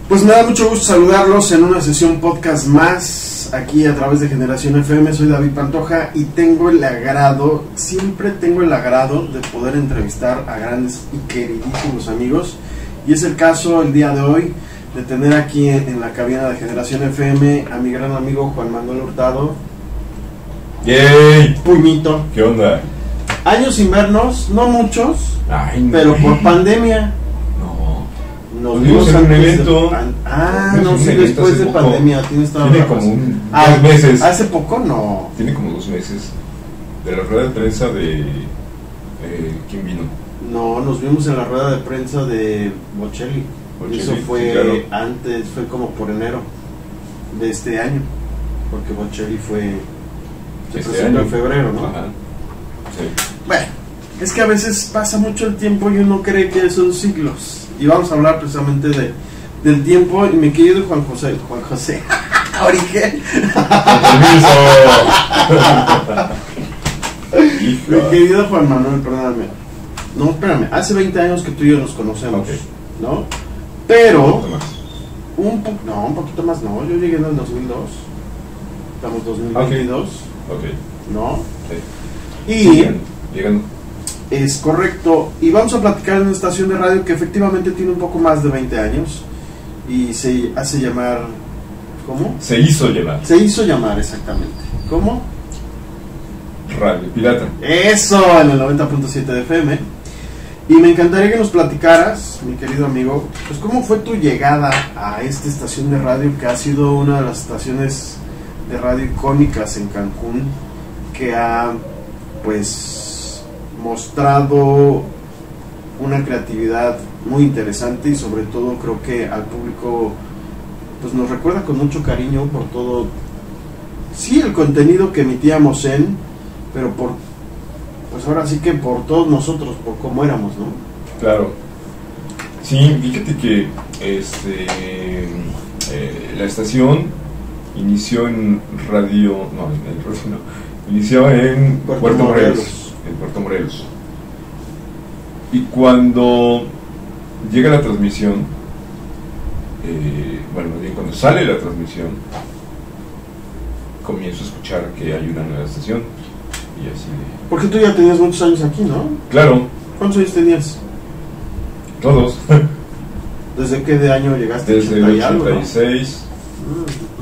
Pues me da mucho gusto saludarlos en una sesión podcast más aquí a través de Generación FM. Soy David Pantoja y siempre tengo el agrado de poder entrevistar a grandes y queridísimos amigos. Y es el caso el día de hoy de tener aquí en la cabina de Generación FM a mi gran amigo Juan Manuel Hurtado. ¡Yay! Puñito. ¿Qué onda? Años sin vernos, no muchos, Ay, pero por pandemia. Nos vimos en un antes evento. no, sí, después de pandemia. Tienes toda Tiene la como razón. 2 meses. ¿Hace poco? No. Tiene como 2 meses. De la rueda de prensa de. ¿Quién vino? No, nos vimos en la rueda de prensa de Bocelli. Eso fue sí, claro. Antes, fue como por enero de este año. Porque Bocelli se presentó en febrero, ¿no? Ajá. Sí. Bueno, es que a veces pasa mucho el tiempo y uno cree que son siglos. Y vamos a hablar precisamente del tiempo. Y mi querido Juan José Origen. Mi querido Juan Manuel, perdóname. No, espérame, hace 20 años que tú y yo nos conocemos, okay, ¿no? Pero un poquito más no, yo llegué en el 2002. Estamos 2022. Okay. ¿No? Sí. Y llegan. Es correcto, y vamos a platicar en una estación de radio que efectivamente tiene un poco más de 20 años y se hace llamar, ¿cómo? Se hizo llamar. Se hizo llamar, exactamente. ¿Cómo? Radio Pirata. Eso, en el 90.7 de FM. Y me encantaría que nos platicaras, mi querido amigo, pues cómo fue tu llegada a esta estación de radio que ha sido una de las estaciones de radio icónicas en Cancún, que ha, pues, mostrado una creatividad muy interesante y sobre todo creo que al público pues nos recuerda con mucho cariño por todo, sí, el contenido que emitíamos pero pues ahora sí que por todos nosotros, por cómo éramos, ¿no? Claro. Sí, fíjate que la estación inició en inició en Puerto Morelos. En Puerto Morelos. Y cuando llega la transmisión, cuando sale la transmisión, comienzo a escuchar que hay una nueva estación. Y así de... Porque tú ya tenías muchos años aquí, ¿no? Claro. ¿Cuántos años tenías? Todos. ¿Desde qué de año llegaste? Desde el 86. Algo,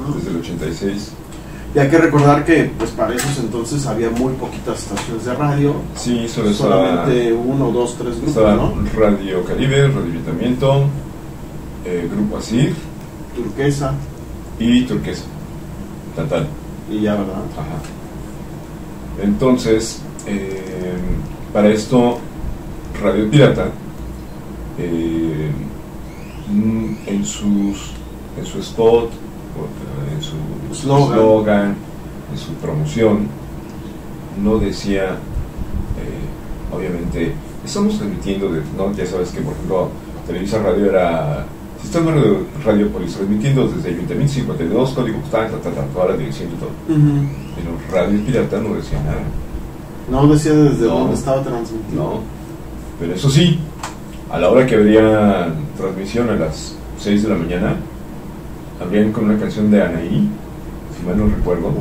¿no? Desde el 86. Y hay que recordar que pues para esos entonces había muy poquitas estaciones de radio. Sí, solamente 1, 2, 3 grupos, ¿no? Radio Caribe, Radio Ayuntamiento, Grupo Asir, Turquesa y Turquesa. Tantal. Y ya, ¿verdad? Ajá. Entonces, para esto, Radio Pirata, en su spot, en su slogan, en su promoción, no decía, obviamente, estamos transmitiendo, ya sabes que por ejemplo Televisa Radio era Sistema Radiopolis, transmitiendo desde Ayuntamiento 52, código postal, toda la dirección y todo. Pero Radio Pirata no decía nada. No decía desde dónde estaba transmitiendo. No, pero eso sí, a la hora que habría transmisión a las 6 de la mañana, habrían con una canción de Anaí, si mal no recuerdo,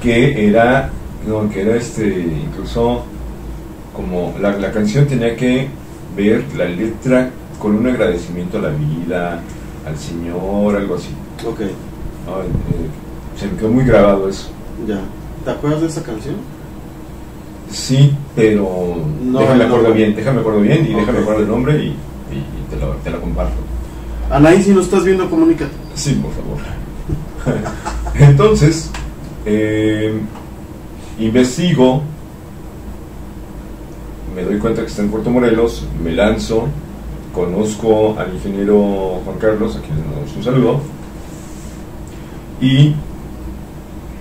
que era incluso como la canción tenía que ver la letra con un agradecimiento a la vida, al Señor, algo así. Se me quedó muy grabado eso. Ya. ¿Te acuerdas de esa canción? Sí, pero déjame acuerdo bien y déjame acuerdo el nombre y te la comparto. Anaí, si nos estás viendo, comunícate. Sí, por favor. Entonces, investigo, me doy cuenta que está en Puerto Morelos, me lanzo, conozco al ingeniero Juan Carlos, a quien le damos un saludo, y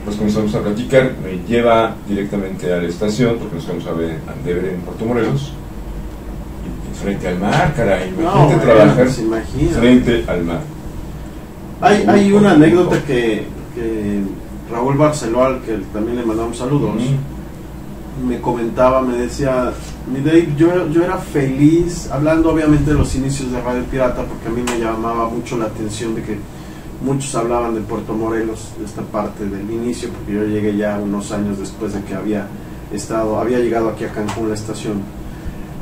nos comenzamos a platicar, me lleva directamente a la estación, porque nos vamos a ver en Puerto Morelos, y frente al mar, caray, imagínate trabajar frente al mar. Hay una anécdota que Raúl Barceló, al que también le mandamos saludos, me comentaba, me decía, mi Dave, yo era feliz, hablando obviamente de los inicios de Radio Pirata, porque a mí me llamaba mucho la atención de que muchos hablaban de Puerto Morelos, de esta parte del inicio, porque yo llegué ya unos años después de que había llegado aquí a Cancún la estación.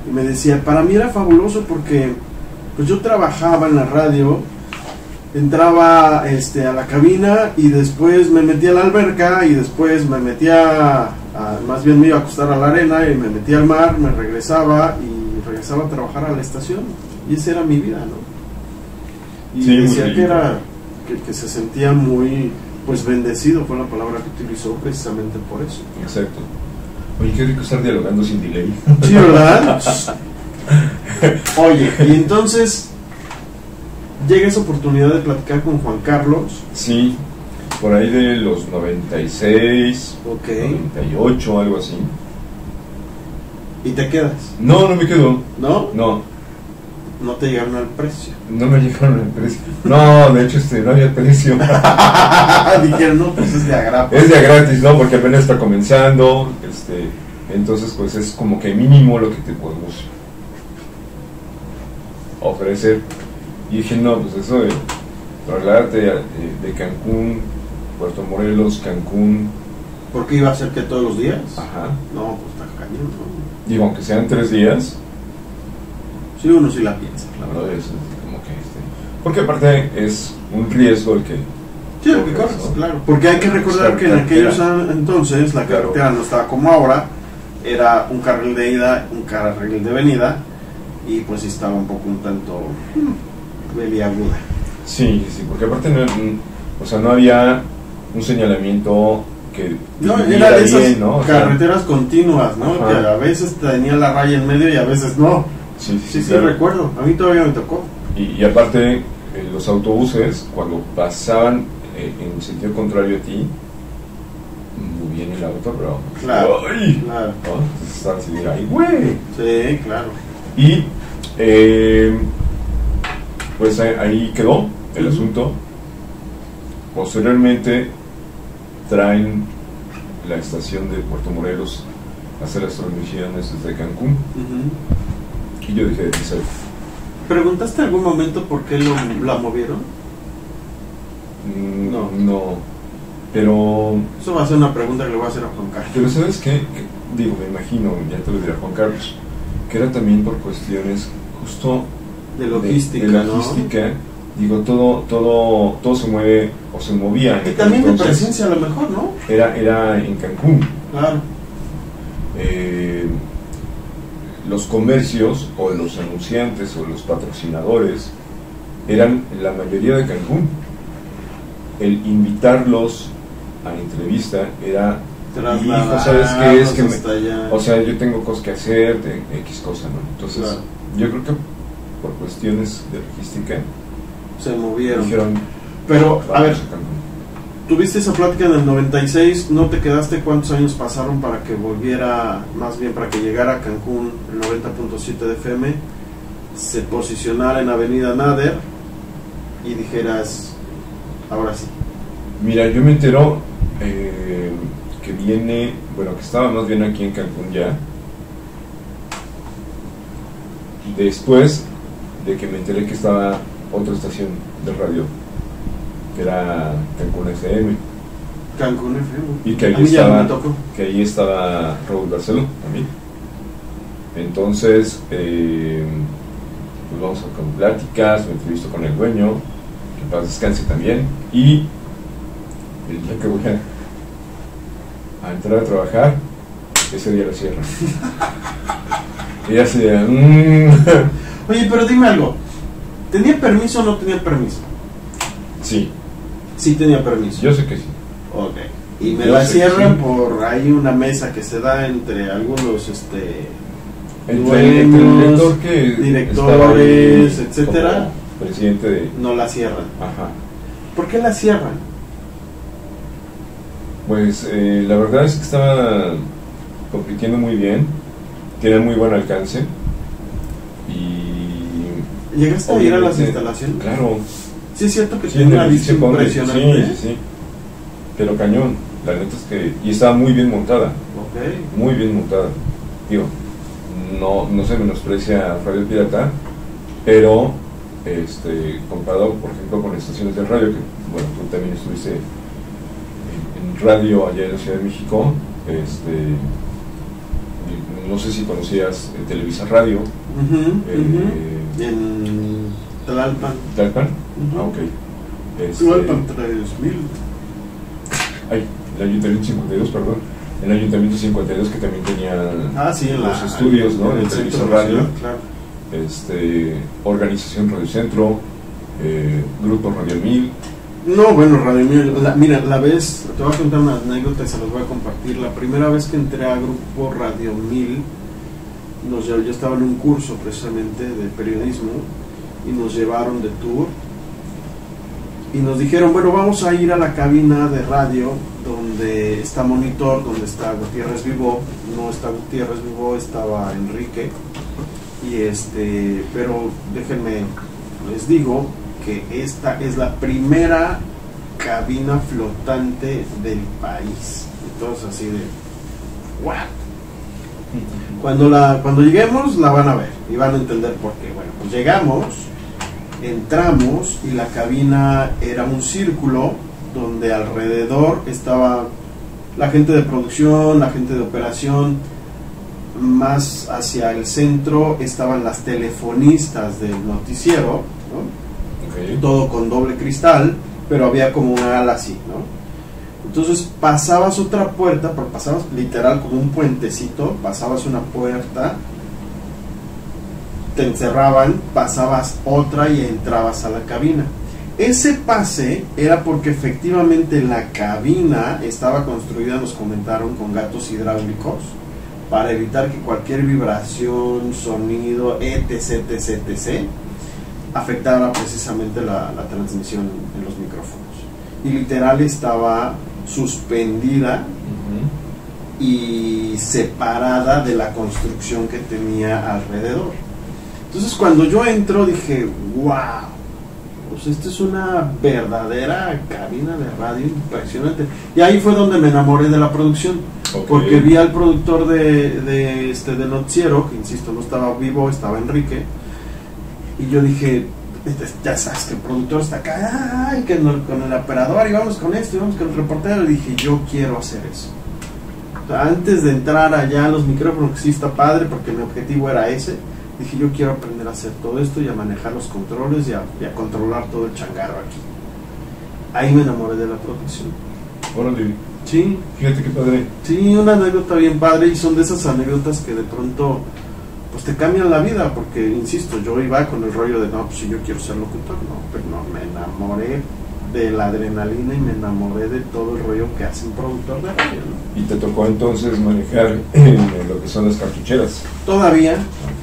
Y me decía, para mí era fabuloso porque pues yo trabajaba en la radio, entraba a la cabina y después me metía a la alberca y después me metía más bien me iba a acostar a la arena y me metía al mar, me regresaba y regresaba a trabajar a la estación, y esa era mi vida, ¿no? Y sí, decía que se sentía muy pues bendecido, fue la palabra que utilizó precisamente por eso. Exacto. Oye, qué rico estar dialogando sin delay. Sí, ¿verdad? Oye, y entonces llega esa oportunidad de platicar con Juan Carlos. Sí, por ahí de los 96, okay. 98, algo así. ¿Y te quedas? No, no me quedo. ¿No? No. ¿No te llegaron al precio? No me llegaron al precio. No, de hecho no había precio. Dijeron, no, pues es de a gratis. Es de a gratis, ¿no? Porque apenas está comenzando. Entonces, pues es como que mínimo lo que te podemos ofrecer. Y dije, no, pues eso de trasladarte de Cancún, Puerto Morelos, Cancún. ¿Por qué iba a ser que todos los días? Ajá. No, pues está cañón, ¿no? Digo, aunque sean 3 días. Sí, uno sí la piensa. La verdad es como que porque aparte es un riesgo el que... Sí, el que corres, ¿no? Claro. Porque hay que recordar que en aquellos entonces la carretera no estaba como ahora. Era un carril de ida, un carril de venida. Y pues estaba un poco un tanto beliaguda. Sí, sí, porque aparte no había un señalamiento que no, era de esas bien, ¿no? carreteras continuas, ¿no? Ajá. Que a veces tenía la raya en medio y a veces no. Sí, claro. Recuerdo, a mí todavía me tocó. Y aparte los autobuses cuando pasaban en sentido contrario a ti, muy bien el auto, pero claro, ¡ay! Claro. ¿No? Entonces estaban así, ¡ay, güey! Sí, claro. Y pues ahí quedó el asunto. Posteriormente traen la estación de Puerto Morelos a hacer las transmisiones desde Cancún. Y yo dije, ¿preguntaste en algún momento por qué la movieron? No, pero... Eso va a ser una pregunta que le voy a hacer a Juan Carlos. Pero ¿sabes qué? Digo, me imagino, ya te lo dirá Juan Carlos, que era también por cuestiones justo de logística, ¿no? Digo, todo se mueve o se movía. Y también de presencia a lo mejor, ¿no? Era en Cancún. Claro. Los comercios o los anunciantes o los patrocinadores eran la mayoría de Cancún. El invitarlos a entrevista era, hijo, ¿sabes qué es? Que o sea, yo tengo cosas que hacer, X cosa, ¿no? Entonces, claro. Yo creo que por cuestiones de logística se movieron. Dijeron, pero, a ver, tuviste esa plática en el 96, ¿no te quedaste? ¿Cuántos años pasaron para que volviera, más bien para que llegara a Cancún el 90.7 de FM, se posicionara en Avenida Nader y dijeras, ahora sí? Mira, yo me entero que viene, bueno, que estaba más bien aquí en Cancún ya, después de que me enteré que estaba otra estación de radio, que era Cancún FM. Cancún FM. Y que ahí estaba Raúl Barceló también. Entonces, pues vamos con pláticas, me entrevisto con el dueño, que en paz descanse también, y el día que voy a entrar a trabajar, ese día lo cierran. Y así Oye, pero dime algo, ¿tenía permiso o no tenía permiso? Sí. Sí tenía permiso. Yo sé que sí. Ok. Y me la cierran por ahí una mesa que se da entre algunos entre el director directores, etcétera. Presidente de... No la cierran. Ajá. ¿Por qué la cierran? Pues la verdad es que estaba compitiendo muy bien, tiene muy buen alcance. Y ¿llegaste a ir a las instalaciones? Claro. Sí, es cierto que tiene una vista impresionante. Sí. Pero cañón, la neta es que... Y estaba muy bien montada. muy bien montada. Digo, no se menosprecia Radio Pirata, pero comparado, por ejemplo, con estaciones de radio, que bueno, tú también estuviste en radio allá en la Ciudad de México, no sé si conocías Televisa Radio. En Tlalpan. ¿Tlalpan? Ok. Tlalpan 3000. Ay, el Ayuntamiento 52, perdón. El Ayuntamiento 52, que también tenía los estudios, ¿no? En Televisa Radio. Claro. Organización Radio Centro, Grupo Radio 1000. No, bueno, Radio 1000, mira, te voy a contar una anécdota y se las voy a compartir. La primera vez que entré a Grupo Radio 1000, yo estaba en un curso precisamente de periodismo y nos llevaron de tour y nos dijeron, bueno, vamos a ir a la cabina de radio donde está Monitor, donde está Gutiérrez Vivó. No está Gutiérrez Vivó, estaba Enrique. Pero déjenme, les digo que esta es la primera cabina flotante del país. Entonces así de ¿what? Cuando lleguemos la van a ver y van a entender por qué. Bueno, pues llegamos, entramos y la cabina era un círculo donde alrededor estaba la gente de producción, la gente de operación. Más hacia el centro estaban las telefonistas del noticiero, ¿no? Okay. Todo con doble cristal, pero había como una ala así, ¿no? Entonces pasabas otra puerta, pero pasabas literal como un puentecito, pasabas una puerta, te encerraban, pasabas otra y entrabas a la cabina. Ese pase era porque efectivamente la cabina estaba construida, nos comentaron, con gatos hidráulicos, para evitar que cualquier vibración, sonido, etc. afectara precisamente la transmisión en los micrófonos. Y literal estaba suspendida y separada de la construcción que tenía alrededor. Entonces cuando yo entro dije, wow, pues esta es una verdadera cabina de radio impresionante. Y ahí fue donde me enamoré de la producción. Okay. Porque vi al productor de noticiero, que insisto, no estaba Vivo, estaba Enrique, y yo dije, ya sabes que el productor está acá, y que con el operador, y vamos con esto, y vamos con el reportero, y dije, yo quiero hacer eso. O sea, antes de entrar allá a los micrófonos, que sí está padre, porque mi objetivo era ese, dije, yo quiero aprender a hacer todo esto, y a manejar los controles, y a controlar todo el changarro aquí. Ahí me enamoré de la producción. Órale. Sí. Fíjate qué padre. Sí, una anécdota bien padre, y son de esas anécdotas que de pronto pues te cambian la vida, porque insisto, yo iba con el rollo de no, pues si yo quiero ser locutor, no, pero no, me enamoré de la adrenalina y me enamoré de todo el rollo que hace un productor de radio, ¿no? ¿Y te tocó entonces manejar lo que son las cartucheras? Todavía.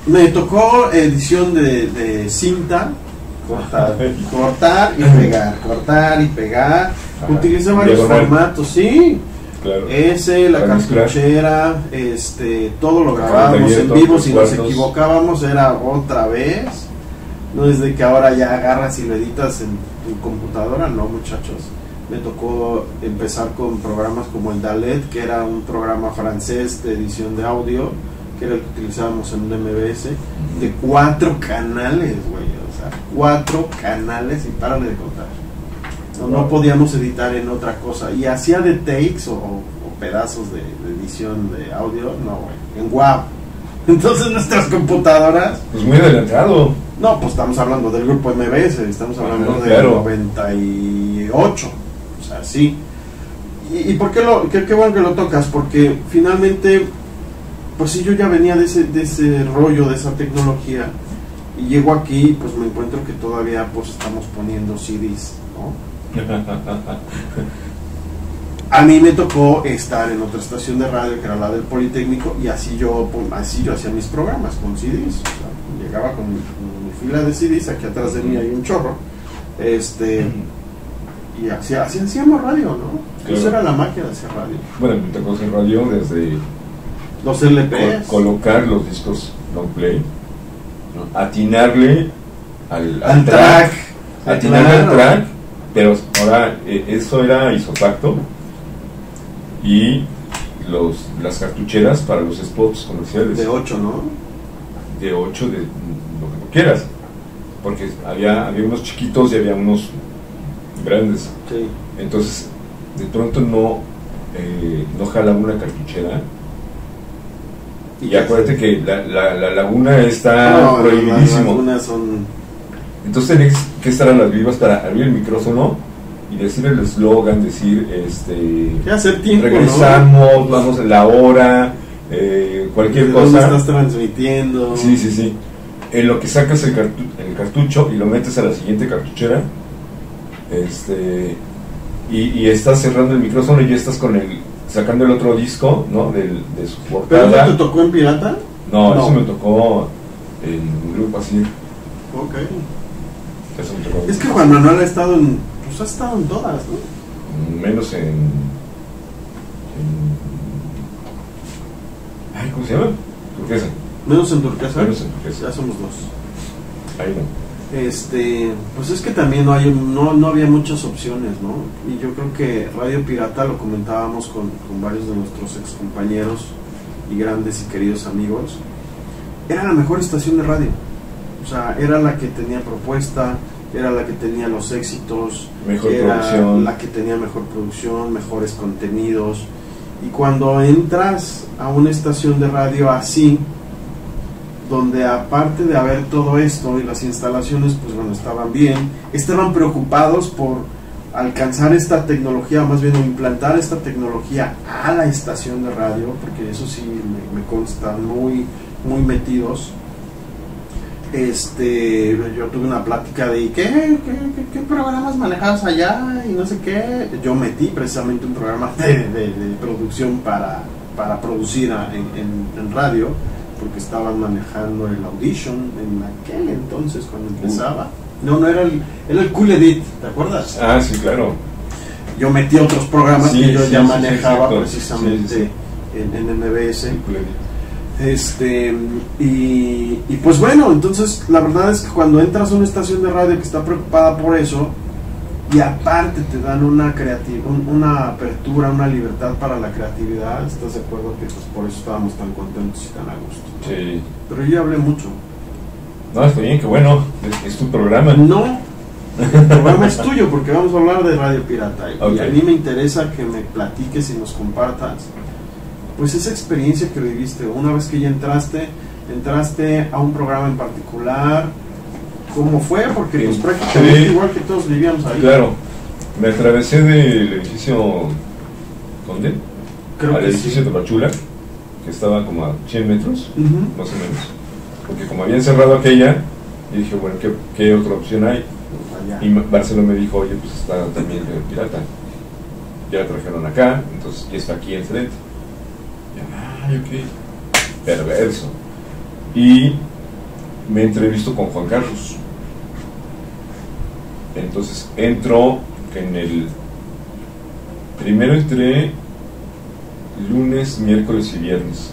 Me tocó edición de cinta, cortar y pegar. Ajá. Utiliza varios formatos, sí. Claro. La cartuchera, todo lo grabábamos en vivo. Si nos equivocábamos era otra vez. No es de que ahora ya agarras y lo editas en tu computadora, no, muchachos. Me tocó empezar con programas como el Dalet, que era un programa francés de edición de audio, que era el que utilizábamos en un MBS, de 4 canales, güey. O sea, 4 canales y párale de contar. No podíamos editar en otra cosa. Y hacía de takes o pedazos de edición de audio, no, güey, en WAV. Entonces nuestras computadoras... Pues muy adelantado. No, pues estamos hablando del grupo MBS, estamos hablando del 98. O sea, sí. ¿Y por qué qué bueno que lo tocas? Porque finalmente, pues sí, yo ya venía de ese rollo, de esa tecnología. Y llego aquí, pues me encuentro que todavía pues estamos poniendo CDs, ¿no? A mí me tocó estar en otra estación de radio que era la del Politécnico, y así yo hacía mis programas con CDs. O sea, llegaba con mi fila de CDs, aquí atrás de mí hay un chorro, y así hacíamos radio, ¿no? Claro. Eso era la magia de hacer radio. Bueno, me tocó hacer radio desde los LPs, colocar los discos long play, ¿no? Atinarle al track, atinarle al track. Pero ahora eso era isotacto, y las cartucheras para los spots comerciales. De 8, ¿no? De 8, de lo que tú quieras. Porque había unos chiquitos y había unos grandes. Sí. Entonces, de pronto no jalaba una cartuchera. Y acuérdate que la laguna está prohibidísimo. Las lagunas son... Entonces tenés que estar a las vivas para abrir el micrófono y decir el eslogan, decir ¿qué hacer tiempo, regresamos, ¿no? Vamos a la hora, cualquier cosa. ¿Dónde estás transmitiendo? Sí. En lo que sacas el cartucho y lo metes a la siguiente cartuchera, y estás cerrando el micrófono y ya estás sacando el otro disco, ¿no? De su portada. ¿Pero eso te tocó en pirata? No, eso me tocó en Grupo Asir. Ok. Eso me tocó. Es que Juan Manuel ha estado en todas, ¿no? Menos ay, ¿cómo se llama? Turquesa. Menos en Turquesa. Ya somos dos. Ahí no. Pues es que también no había muchas opciones, ¿no? Y yo creo que Radio Pirata, lo comentábamos con varios de nuestros ex compañeros y grandes y queridos amigos, era la mejor estación de radio. O sea, era la que tenía propuesta, era la que tenía los éxitos, mejor era producción, la que tenía mejor producción, mejores contenidos. Y cuando entras a una estación de radio así, donde aparte de haber todo esto y las instalaciones, pues bueno, estaban bien, estaban preocupados por alcanzar esta tecnología, más bien implantar esta tecnología a la estación de radio, porque eso sí me consta, muy metidos. Yo tuve una plática de ¿qué programas manejabas allá? Y no sé qué. Yo metí precisamente un programa de producción para producir en radio, porque estaban manejando el Audition en aquel entonces cuando empezaba. No era el Cool Edit, ¿te acuerdas? Ah, sí, claro. Yo metí otros programas que yo ya manejaba precisamente en MBS. Y pues bueno, entonces la verdad es que cuando entras a una estación de radio que está preocupada por eso, y aparte te dan una apertura, una libertad para la creatividad, ¿estás de acuerdo que pues por eso estábamos tan contentos y tan a gusto? Sí. Pero yo hablé mucho. No, está bien, que bueno, es tu programa. No, el programa es tuyo porque vamos a hablar de Radio Pirata. Okay. Y a mí me interesa que me platiques y nos compartas pues esa experiencia que viviste una vez que ya entraste a un programa en particular. ¿Cómo fue? Porque pues prácticamente igual que todos vivíamos ahí. Claro, me atravesé del edificio ¿dónde? Creo al que edificio de Tapachula, que estaba como a 100 metros, más o menos. Porque como habían cerrado aquella, yo dije, bueno, ¿qué otra opción hay? Allá. Y Barcelona me dijo, oye, pues está también el Pirata. Ya la trajeron acá, entonces ya está aquí enfrente. Ay, ok. Perverso. Y me entrevisto con Juan Carlos. Entonces entro primero entré lunes, miércoles y viernes,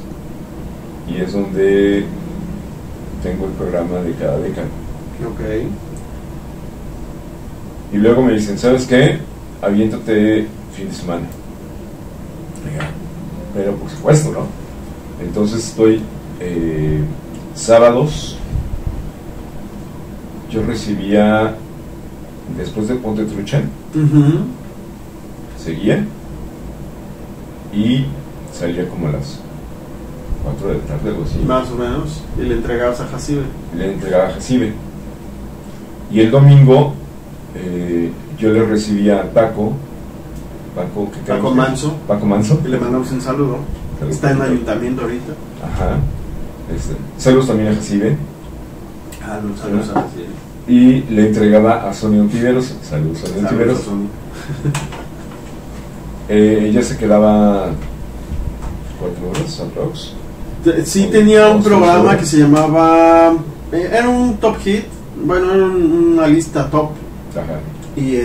y es donde tengo el programa de cada década. Ok. Y luego me dicen, ¿sabes qué? Aviéntate fin de semana. Pero por supuesto, ¿no? Entonces estoy sábados. Yo recibía después de Ponte Trucha, seguía y salía como a las 4 de la tarde, algo así. Más o menos. Y le entregabas a Jacibe. Le entregaba a Jacibe. Y el domingo yo le recibía a Paco Manso. Y le mandamos un saludo. Está en el ayuntamiento ahorita. Ajá. Saludos también a Jacibe. Saludos a Jacibe. Y le entregaba a Sonia Ontiveros. Saludos a Sonia Ontiveros. Ella se quedaba 4 horas aprox. Sí, tenía un programa que se llamaba era un top hit. Bueno, era una lista top. Ajá. Y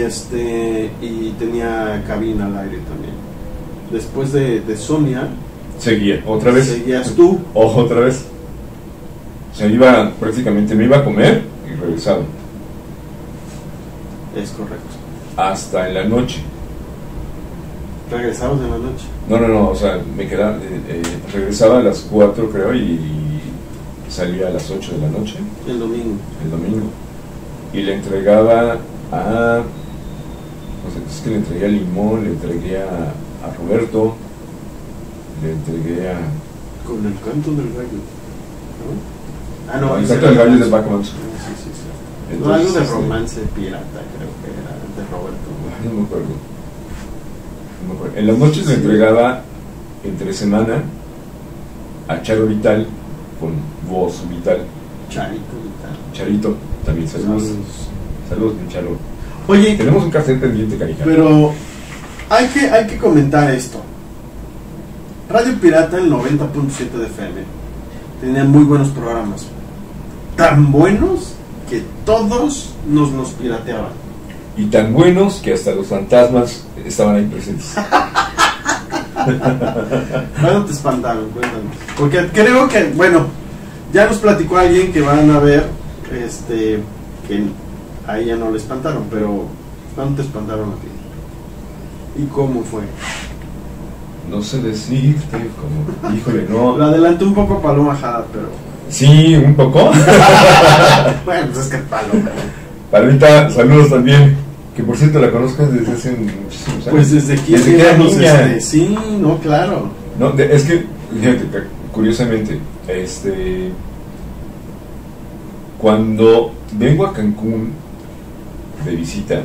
tenía cabina al aire también. Después de Sonia seguía, otra vez. Seguías tú. Otra vez. O sea, prácticamente me iba a comer y regresaba. Es correcto. Hasta en la noche. ¿Regresabas en la noche? No, o sea, me quedaba, regresaba a las 4 creo y salía a las 8 de la noche. El domingo. Y le entregaba a... Pues es que le entregué a Limón, le entregué a Roberto, le entregué a... Con el canto del gallo, ¿no? Ah, no, exacto, el gallo de Backman. Sí. Entonces, No, algo de romance pirata, creo que era de Roberto. No me acuerdo. En las noches le entregaba entre semana a Charo Vital con voz Vital. Charito, también saludos. Saludos, mi Charo. Oye, tenemos un cassette pendiente, carija. Pero hay que comentar esto. Radio Pirata, el 90.7 de FM, tenía muy buenos programas. Tan buenos que todos nos los pirateaban. Y tan buenos que hasta los fantasmas estaban ahí presentes. ¿Cuándo te espantaron? Cuéntanos. Porque creo que, bueno, ya nos platicó alguien que van a ver, que a ella no le espantaron, pero ¿cuándo te espantaron a ti? ¿Y cómo fue? No sé decirte, como, híjole, no. Lo adelanté un poco a Paloma Jada, pero... Sí, un poco. Bueno, pues es que Paloma. Palomita, saludos también. Que por cierto la conozco desde hace muchísimos años. Pues desde que era niña. Sí, no, claro. No, es que, fíjate, curiosamente, cuando vengo a Cancún de visita,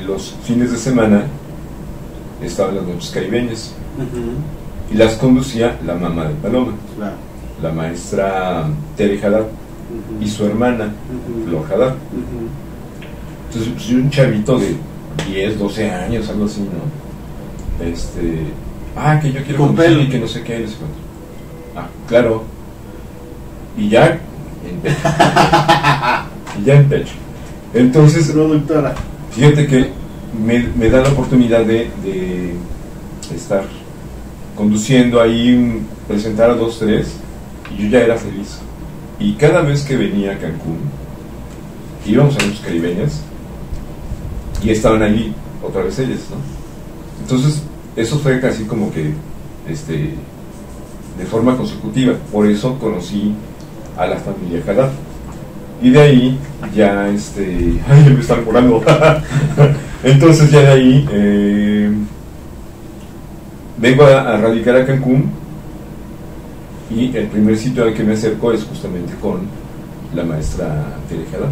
los fines de semana estaban las noches caribeñas. Y las conducía la mamá de Paloma, claro, la maestra Tere Haddad, y su hermana, Flor Haddad. Entonces, pues, yo un chavito de 10, 12 años, algo así, ¿no? Que yo quiero conducir y que no sé qué, no sé cuánto. Claro. Y ya en pecho. Entonces, productora. Fíjate que me da la oportunidad de estar conduciendo ahí, presentar a 2, 3, y yo ya era feliz. Y cada vez que venía a Cancún, íbamos a noches caribeñas y estaban ahí otra vez ellas, ¿no? Entonces, eso fue casi como que de forma consecutiva. Por eso conocí a la familia Haddad. Y de ahí ya ay, me están curando. Entonces ya de ahí vengo a radicar a Cancún, y el primer sitio al que me acerco es justamente con la maestra Tere Haddad.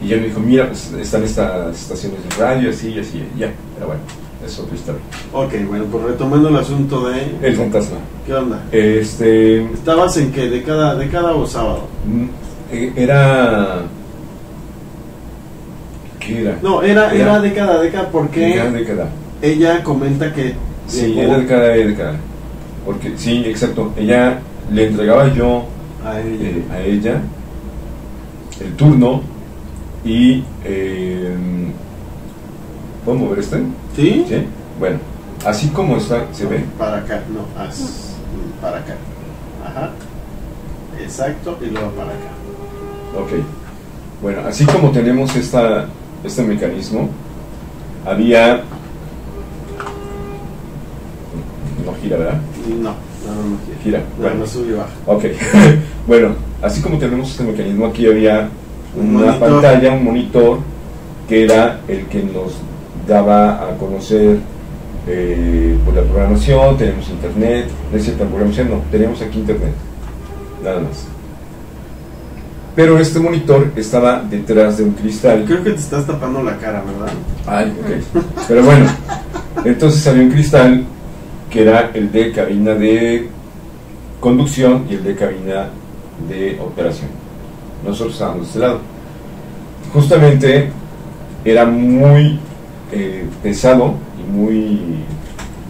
Y ella me dijo, mira, pues están estas estaciones de radio, así y así, ya, pero bueno, es otra historia. Ok, bueno, pues retomando el asunto de... El fantasma. ¿Qué onda? ¿Estabas en qué? ¿Década o sábado? Era... ¿Qué era? No, era década, porque... Era década. Ella comenta que... Sí, era década. Porque, sí, exacto. Ella le entregaba yo a ella el turno y... ¿puedo mover este? ¿Sí? Sí. Bueno, así como está, ¿se ve? Para acá, no, para acá. Ajá. Exacto, y luego para acá. Ok. Bueno, así como tenemos este mecanismo, había... No gira, ¿verdad? No gira. Bueno, no sube y baja. Ok. Bueno, así como tenemos este mecanismo, aquí había una monitor. pantalla, un monitor, que era el que nos daba a conocer pues la programación. Tenemos internet, no es cierta programación, no, tenemos aquí internet, nada más. Pero este monitor estaba detrás de un cristal. Creo que te estás tapando la cara, ¿verdad? Ay, ok. Pero bueno, entonces había un cristal que era el de cabina de conducción y el de cabina de operación. Nosotros estábamos de este lado. Justamente era muy pesado y muy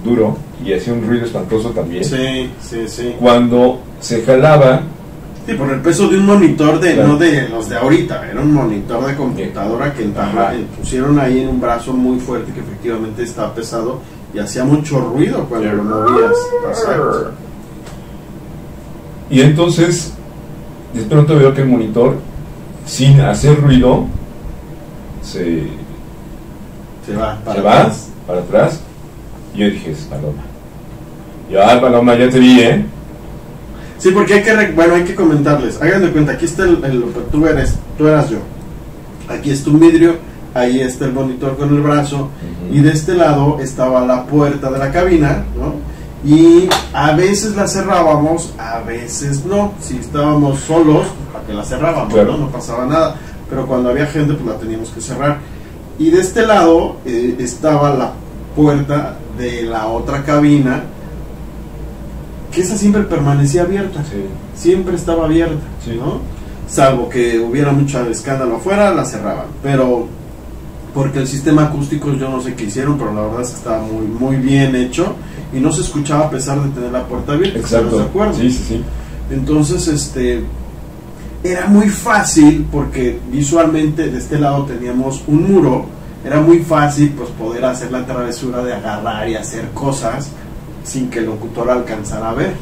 duro, y hacía un ruido espantoso también. Sí. Cuando se jalaba. Sí, por el peso de un monitor claro, no de los de ahorita, era un monitor de computadora que pusieron ahí en un brazo muy fuerte, que efectivamente estaba pesado y hacía mucho ruido cuando lo movías. Y entonces, de pronto veo que el monitor, sin hacer ruido, se va para atrás. Y yo dije, es Paloma. Paloma, ya te vi, ¿eh? Sí, porque hay que comentarles. Hagan de cuenta, aquí está tú eras yo. Aquí está un vidrio, ahí está el monitor con el brazo, y de este lado estaba la puerta de la cabina, ¿no? Y a veces la cerrábamos, a veces no. Si estábamos solos, ¿para qué la cerrábamos? Claro. ¿No? No pasaba nada. Pero cuando había gente, pues la teníamos que cerrar. Y de este lado estaba la puerta de la otra cabina, que esa siempre permanecía abierta. Sí. Siempre estaba abierta, sí, ¿no? Salvo que hubiera mucho escándalo afuera, la cerraban. Pero porque el sistema acústico, yo no sé qué hicieron, pero la verdad es que estaba muy, muy bien hecho y no se escuchaba a pesar de tener la puerta abierta. Exacto. ¿De acuerdo? Sí, sí, sí. Entonces, era muy fácil porque visualmente de este lado teníamos un muro. Era muy fácil pues poder hacer la travesura de agarrar y hacer cosas sin que el locutor alcanzara a ver,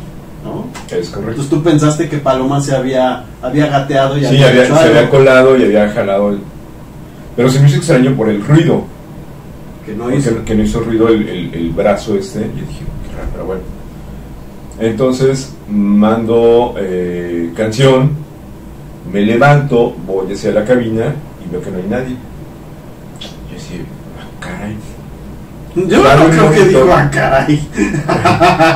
¿no? Es correcto. Entonces tú pensaste que Paloma se había gateado y sí, se había colado y había jalado pero se me hizo extraño por el ruido que no hizo ruido el brazo y dije, qué raro, pero bueno. Entonces mando canción, me levanto, voy hacia la cabina y veo que no hay nadie. Yo decía, caray. Yo no creo que dijo, caray.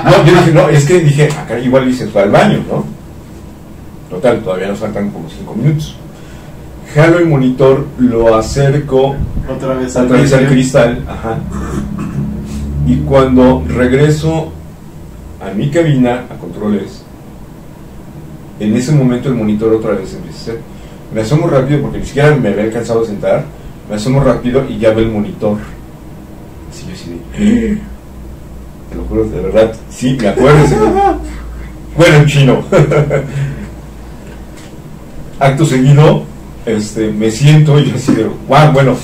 No, yo dije, no, es que dije, caray, igual dices, fue al baño, ¿no? Total, todavía nos faltan como 5 minutos. Jalo el monitor, lo acerco otra vez al cristal, ajá. Y cuando regreso a mi cabina, a controles, en ese momento el monitor otra vez empieza a hacer. Me asomo rápido porque ni siquiera me había alcanzado a sentar. Me asomo rápido y ya veo el monitor. Así yo así de... Te lo juro, de verdad, sí, me acuerdo. Bueno, en chino. Acto seguido, me siento y yo así de... Wow, bueno,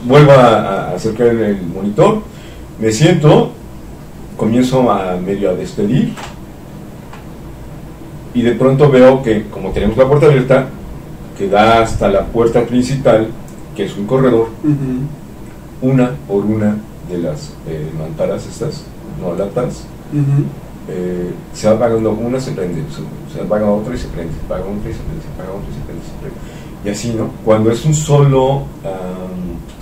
vuelvo a acercar el monitor. Me siento, comienzo a medio a despedir. Y de pronto veo que, como tenemos la puerta abierta, que da hasta la puerta principal, que es un corredor, una por una de las mamparas estas, no lámparas, se va apagando una, se prende, se apaga otra y se prende, se apaga otra y se prende, se apaga otra y se prende, se prende. Y así, ¿no? Cuando es un solo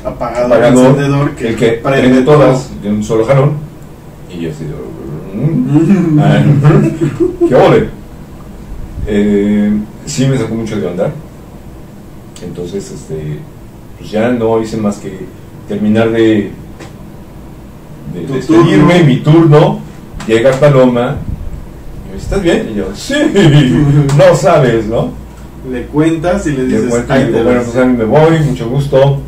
apagador encendedor el que prende todas de un solo jalón, y yo así ¡qué ole! Sí me sacó mucho de onda. Entonces pues ya no hice más que terminar de despedirme, mi turno. Llega Paloma y me dice, ¿estás bien? Y yo, sí, no sabes, ¿no? Le cuentas y le dices, bueno, pues a mí me voy, mucho gusto.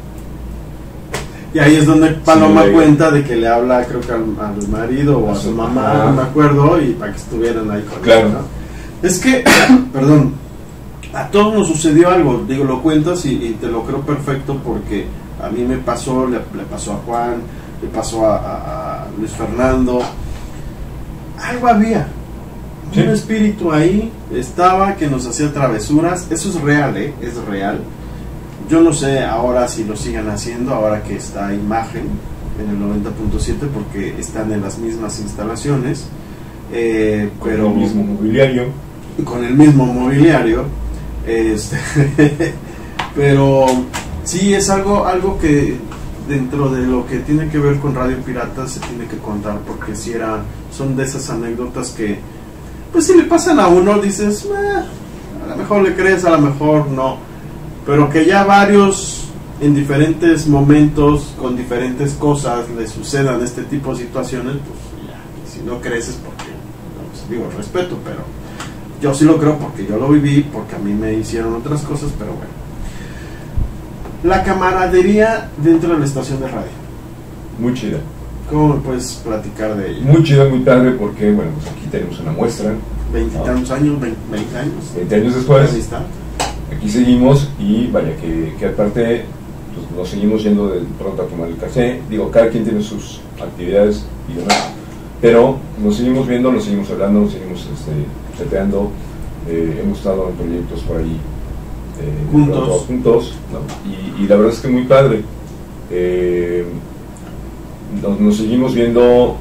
Y ahí es donde Paloma cuenta de que le habla, creo que al marido o a su mamá, no me acuerdo, y para que estuvieran ahí con claro. él, ¿no? Es que, perdón, a todos nos sucedió algo, digo, lo cuentas y te lo creo perfecto porque a mí me pasó, le pasó a Juan, le pasó a Luis Fernando. Algo había, sí. Un espíritu ahí estaba que nos hacía travesuras. Eso es real, es real. Yo no sé ahora si lo sigan haciendo, ahora que está Imagen en el 90.7, porque están en las mismas instalaciones, con el mismo mobiliario. Con el mismo mobiliario, pero sí es algo que dentro de lo que tiene que ver con Radio Pirata se tiene que contar, porque si son de esas anécdotas que, pues si le pasan a uno dices, a lo mejor le crees, a lo mejor no, pero que ya varios en diferentes momentos con diferentes cosas le sucedan este tipo de situaciones, pues ya, si no crees es porque, pues, digo, respeto, pero yo sí lo creo porque yo lo viví, porque a mí me hicieron otras cosas, pero bueno. La camaradería dentro de la estación de radio. Muy chida. ¿Cómo me puedes platicar de ella? Muy chida, muy padre, porque, bueno, pues aquí tenemos una muestra. 20 años, 20 años. 20 años después. Ahí está. Aquí seguimos y vaya que aparte pues, nos seguimos yendo de pronto a tomar el café. Digo, cada quien tiene sus actividades y demás. Pero nos seguimos viendo, nos seguimos hablando, nos seguimos chateando. Hemos estado en proyectos por ahí. Juntos, ¿no? Y la verdad es que muy padre. nos seguimos viendo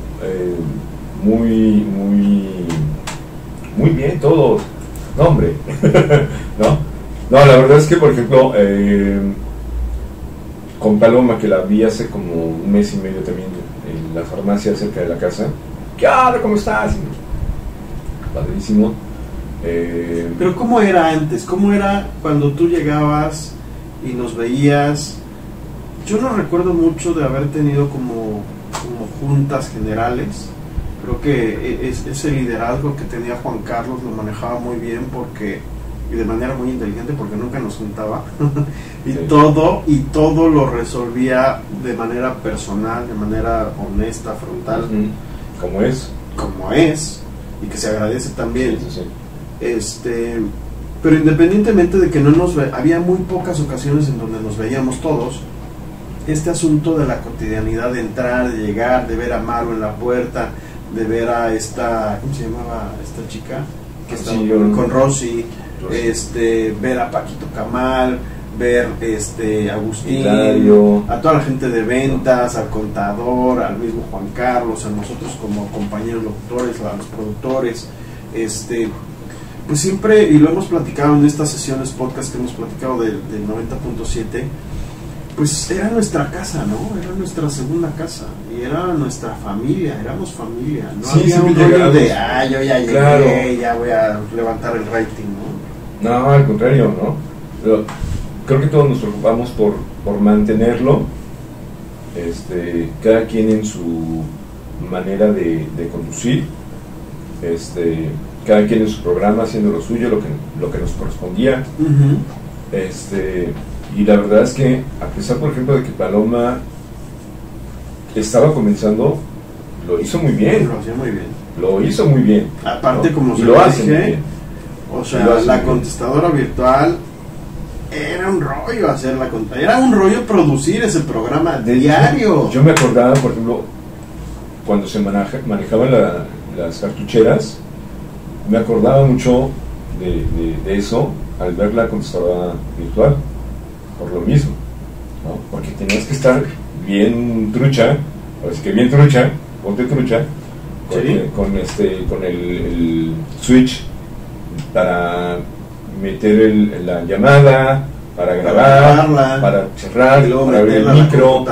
muy bien todos. No, hombre. No, la verdad es que, por ejemplo, con Paloma, que la vi hace como un mes y medio también en la farmacia cerca de la casa. ¿Qué onda? ¿Cómo estás? Padrísimo. Pero ¿cómo era antes? ¿Cómo era cuando tú llegabas y nos veías? Yo no recuerdo mucho de haber tenido como juntas generales. Creo que ese liderazgo que tenía Juan Carlos lo manejaba muy bien y de manera muy inteligente, porque nunca nos juntaba y sí. todo lo resolvía de manera personal, de manera honesta, frontal, como es y que se agradece también. Sí. Pero independientemente de que no había muy pocas ocasiones en donde nos veíamos todos. Este asunto de la cotidianidad, de entrar, de llegar, de ver a Maru en la puerta, de ver a esta, ¿cómo se llamaba esta chica? Que estaba con Rosy, ver a Paquito Camal, ver a Agustín, Hilario, a toda la gente de ventas, al contador, al mismo Juan Carlos, a nosotros como compañeros locutores, a los productores, pues siempre, y lo hemos platicado en estas sesiones podcast que hemos platicado del 90.7, pues era nuestra casa, ¿no? Era nuestra segunda casa y era nuestra familia, éramos familia, no sí, había un rollo de, yo ya llegué, claro, ya voy a levantar el rating, ¿no? No, al contrario, ¿no? Pero creo que todos nos preocupamos por mantenerlo, cada quien en su manera de conducir, cada quien en su programa haciendo lo suyo, lo que nos correspondía. Y la verdad es que, a pesar, por ejemplo, de que Paloma estaba comenzando, lo hizo muy bien. Lo hacía muy bien. Lo hizo muy bien. Aparte, ¿no? como se lo hace dije, o sea, la contestadora virtual era un rollo hacerla, era un rollo producir ese programa diario. Yo me acordaba, por ejemplo, cuando se manejaban las cartucheras, me acordaba mucho de eso al ver la contestadora virtual. Por lo mismo, ¿no? Porque tenías que estar bien trucha, así que bien trucha, ponte trucha, con el switch para meter la llamada, para grabar, para cerrar, para abrir el micro,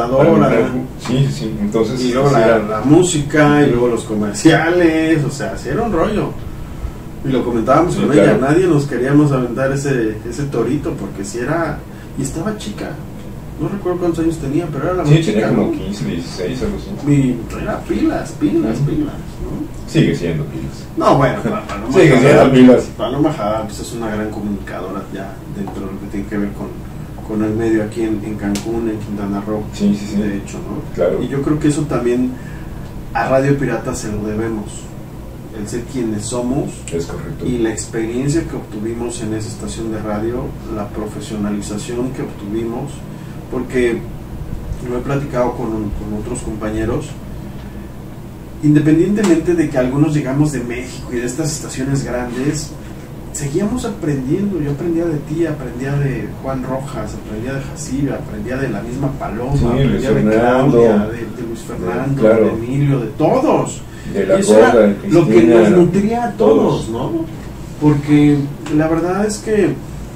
sí, entonces y luego la música y luego los comerciales, o sea, sí era un rollo. Y lo comentábamos con ella, nadie nos queríamos aventar ese torito, porque si era. Y estaba chica, no recuerdo cuántos años tenía, pero era la más chica. Tenía como 15, 16, algo así. Y era pilas, ¿no? Sigue siendo pilas. No, bueno, Paloma sigue siendo pilas. Paloma Jada, pues es una gran comunicadora ya dentro de lo que tiene que ver con el medio aquí en Cancún, en Quintana Roo. Sí. De hecho, ¿no? Claro. Y yo creo que eso también a Radio Pirata se lo debemos. El ser quienes somos, es correcto, y la experiencia que obtuvimos en esa estación de radio, la profesionalización que obtuvimos, porque lo he platicado con otros compañeros, independientemente de que algunos llegamos de México y de estas estaciones grandes, seguíamos aprendiendo. Yo aprendía de ti, aprendía de Juan Rojas, aprendía de Jacibe, aprendía de la misma Paloma, aprendía de Claudia, de Luis Fernando, de Emilio, de todos. De la eso Gorda, era lo que nos nutría a todos, ¿no? Porque la verdad es que,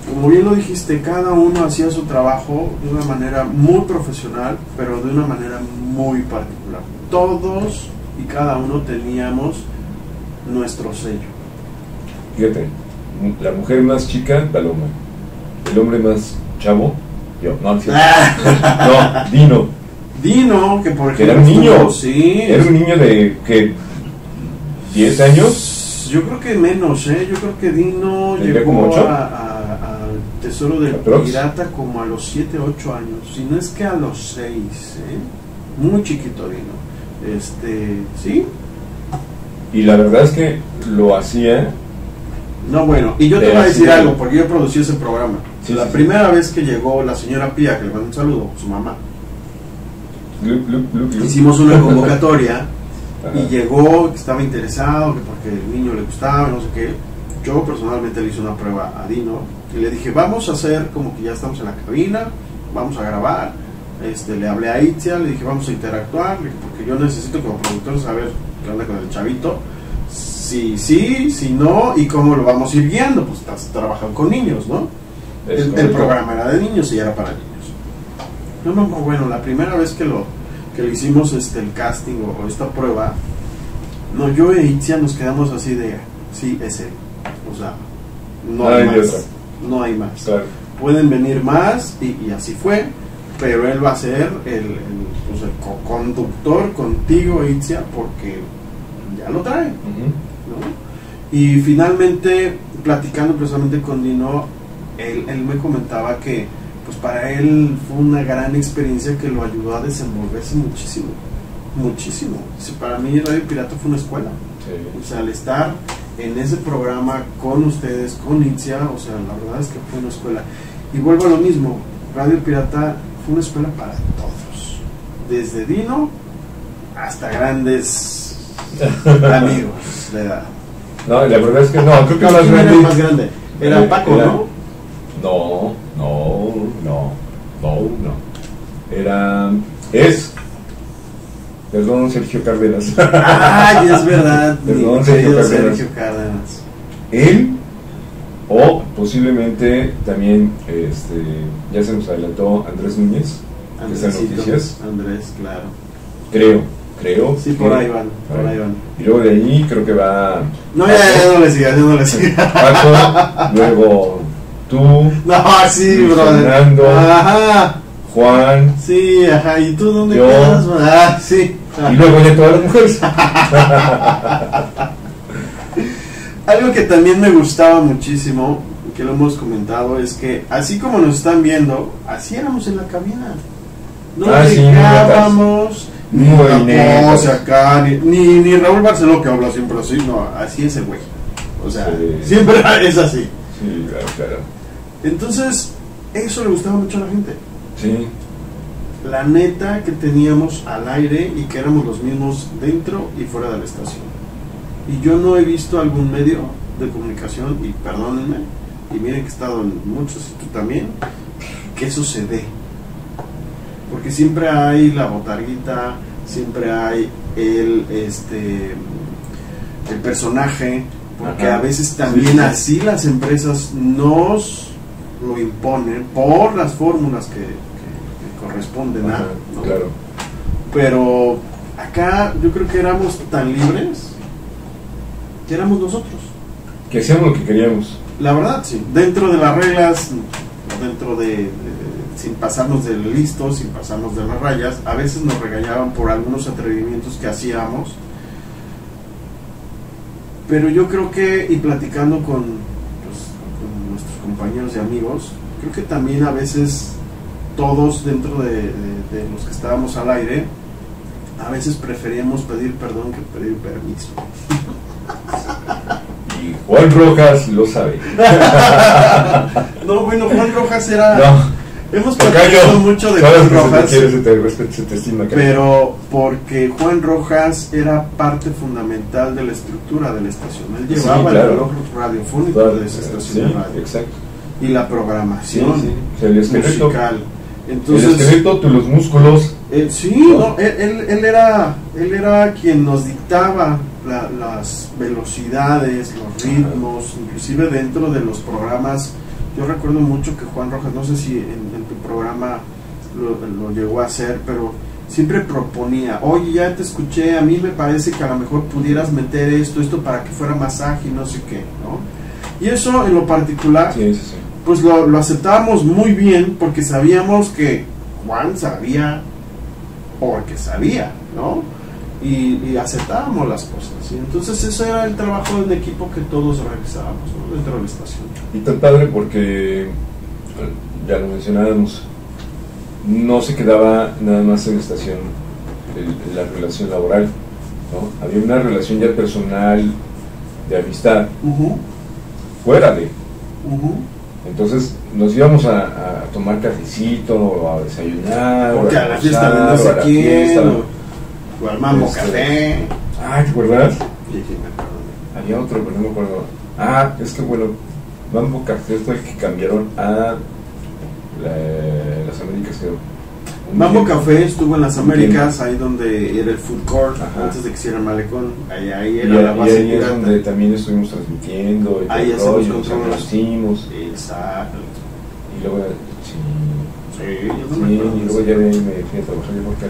como bien lo dijiste, cada uno hacía su trabajo de una manera muy profesional, pero de una manera muy particular. Todos y cada uno teníamos nuestro sello. Fíjate, la mujer más chica, Paloma. El hombre más chavo, yo. No, Dino, que por ejemplo era un niño, sí, era un niño de que 10 años. Yo creo que menos, yo creo que Dino llegó al Tesoro del Pirata como a los 7, 8 años, si no es que a los 6, muy chiquito Dino, sí. Y la verdad es que lo hacía. No, bueno, y yo te voy a decir algo, porque yo producí ese programa. La primera vez que llegó la señora Pía, que le mando un saludo, su mamá, hicimos una convocatoria y llegó, que estaba interesado, que porque el niño le gustaba, no sé qué. Yo personalmente le hice una prueba a Dino y le dije, vamos a hacer como que ya estamos en la cabina, vamos a grabar, le hablé a Itzia, le dije vamos a interactuar, porque yo necesito como productor saber qué onda con el chavito, si no, y cómo lo vamos a ir guiando, pues trabajan con niños, ¿no? El programa era de niños y era para niños. No, bueno, la primera vez que le hicimos el casting o esta prueba, yo e Itzia nos quedamos así de, sí, es él, o sea, no hay más. Claro. Pueden venir más, y así fue, pero él va a ser el co-conductor contigo, Itzia, porque ya lo trae, ¿no? Y finalmente, platicando precisamente con Dino, él me comentaba que pues para él fue una gran experiencia que lo ayudó a desenvolverse muchísimo. Para mí Radio Pirata fue una escuela. Sí. O sea, al estar en ese programa con ustedes, con Itzia, o sea, la verdad es que fue una escuela. Y vuelvo a lo mismo, Radio Pirata fue una escuela para todos, desde Dino hasta grandes amigos de edad. No, la verdad es que no, creo que más grande. Era Paco, ¿no? No. Perdón, Sergio Cárdenas. Ay, es verdad. Perdón, Sergio Cárdenas. Él, o posiblemente también, ya se nos adelantó Andrés Núñez, que está en noticias. Andrés, claro. Creo. Sí, por ahí van. Y luego de ahí creo que va. No, ya no le sigas. Paco, luego tú. No, sí, brother. Fernando. Ajá. Juan. Sí, ajá. ¿Y tú dónde quedas? Sí. Y luego ya todas las mujeres. Algo que también me gustaba muchísimo, que lo hemos comentado, es que así como nos están viendo, así éramos en la cabina. No llegábamos, ni acá, ni Raúl Barceló, que habla siempre así, no, así es el güey. O sea, siempre es así. Sí, claro. Entonces, eso le gustaba mucho a la gente. Sí. La neta que teníamos al aire y que éramos los mismos dentro y fuera de la estación. Y yo no he visto algún medio de comunicación, y perdónenme, y miren que he estado en muchos, y tú también, que eso se dé. Porque siempre hay la botarguita, siempre hay el personaje, porque a veces también así las empresas nos lo imponen por las fórmulas que corresponden a, ¿no? Claro. Pero acá yo creo que éramos tan libres que éramos nosotros, que hacíamos lo que queríamos. La verdad, sí, dentro de las reglas, dentro de sin pasarnos de listos, sin pasarnos de las rayas. A veces nos regañaban por algunos atrevimientos que hacíamos, pero yo creo que, y platicando con nuestros compañeros y amigos, creo que también a veces todos dentro de los que estábamos al aire, a veces preferíamos pedir perdón que pedir permiso. Y Juan Rojas lo sabe. No, bueno, Juan Rojas era... No. Hemos platicado mucho de Juan Rojas, pero porque Juan Rojas era parte fundamental de la estructura de la estación. Él llevaba el reloj radiofónico de esa estación de radio. Exacto. Y la programación el esqueleto, musical. Entonces, el esqueleto, tú los músculos. Él era quien nos dictaba las velocidades, los ritmos, inclusive dentro de los programas. Yo recuerdo mucho que Juan Rojas, no sé si en tu programa lo llegó a hacer, pero siempre proponía, oye, ya te escuché, a mí me parece que a lo mejor pudieras meter esto para que fuera más ágil, no sé qué, ¿no? Y eso en lo particular, pues lo aceptábamos muy bien, porque sabíamos que Juan sabía, porque sabía, ¿no? Y aceptábamos las cosas, ¿sí? Entonces ese era el trabajo en equipo que todos realizábamos, ¿no? Dentro de la estación. Y tan padre porque, ya lo mencionábamos, no se quedaba nada más en la estación la relación laboral, ¿no? Había una relación ya personal, de amistad, fuera de. Entonces nos íbamos a tomar cafecito, o a desayunar, porque a la fiesta de no sé quién, o al Mambo Café. Ah, ¿te acuerdas? Sí, me acuerdo. Había otro, pero no me acuerdo. Ah, es que bueno, Mambo Café fue el que cambiaron a las Américas, creo. Mambo Café estuvo en las Américas, ahí donde era el food court, antes de que hiciera el malecón, ahí era la base. Y ahí es donde también estuvimos transmitiendo, ahí hacemos conocimos. Exacto. Y luego, y luego ya me fui a trabajar yo porque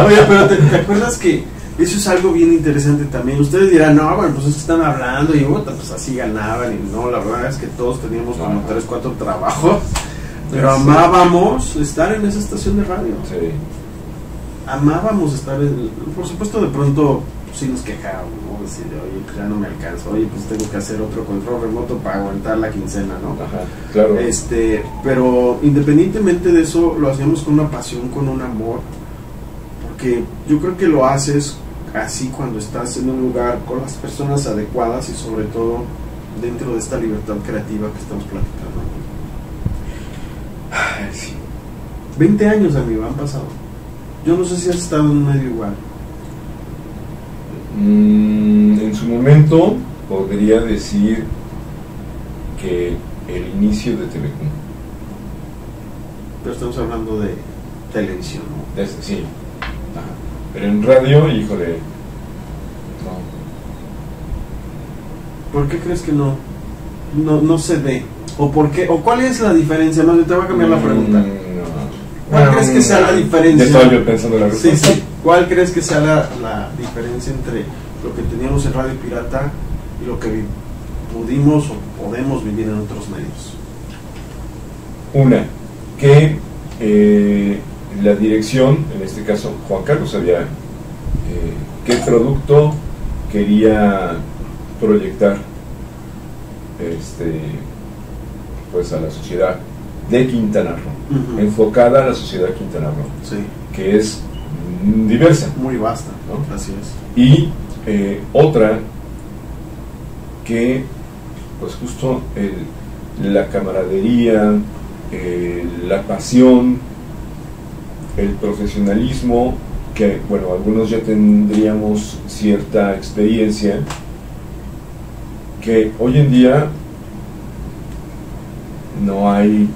Oye, pero ¿te acuerdas que eso es algo bien interesante también? Ustedes dirán, no, bueno, pues es que están hablando y pues así ganaban, y no, la verdad es que todos teníamos como 3, 4 trabajos. Pero amábamos estar en esa estación de radio. Sí. Amábamos estar por supuesto, de pronto sí nos quejábamos, ¿no? Decir, oye, pues ya no me alcanzo, oye, pues tengo que hacer otro control remoto para aguantar la quincena, ¿no? Ajá, claro. Pero independientemente de eso, lo hacíamos con una pasión, con un amor, porque yo creo que lo haces así cuando estás en un lugar con las personas adecuadas y sobre todo dentro de esta libertad creativa que estamos platicando. Ay, sí. 20 años, amigo, han pasado. Yo no sé si has estado en un medio igual. En su momento podría decir que el inicio de Telecom. Pero estamos hablando de televisión, ¿no? Sí. Ajá. Pero en radio, híjole, no. ¿Por qué crees que no se ve? ¿O por qué? ¿O cuál es la diferencia? No, te voy a cambiar la pregunta. ¿Cuál crees que sea la diferencia? Ya estaba yo pensando en la respuesta. Sí. ¿Cuál crees que sea la diferencia entre lo que teníamos en Radio Pirata y lo que pudimos o podemos vivir en otros medios? Una, que la dirección, en este caso Juan Carlos, sabía qué producto quería proyectar pues a la sociedad de Quintana Roo, enfocada a la sociedad de Quintana Roo, sí, que es diversa, muy vasta, ¿no? Así es. Y otra que pues justo la camaradería, la pasión, el profesionalismo, que bueno, algunos ya tendríamos cierta experiencia, que hoy en día no hay,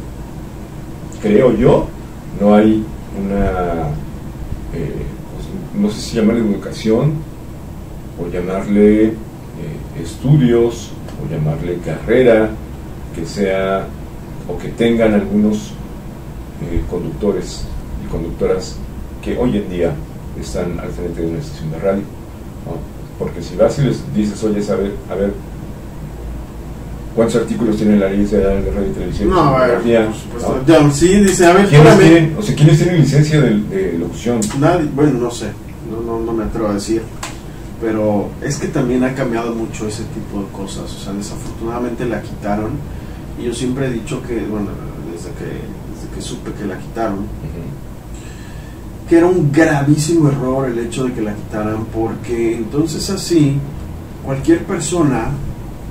creo yo, no hay una, pues, no sé si llamarle educación o llamarle estudios o llamarle carrera que sea o que tengan algunos conductores y conductoras que hoy en día están al frente de una estación de radio, ¿no? Porque si vas y les dices, oye, a ver ¿cuántos artículos tiene la ley de radio y televisión? No, ¿no? Sí, dice, a ver, ¿quiénes tienen licencia de locución? Nadie, bueno, no sé, no me atrevo a decir, pero es que también ha cambiado mucho ese tipo de cosas, o sea, desafortunadamente la quitaron, y yo siempre he dicho que, bueno, desde que supe que la quitaron, que era un gravísimo error el hecho de que la quitaran, porque entonces así, cualquier persona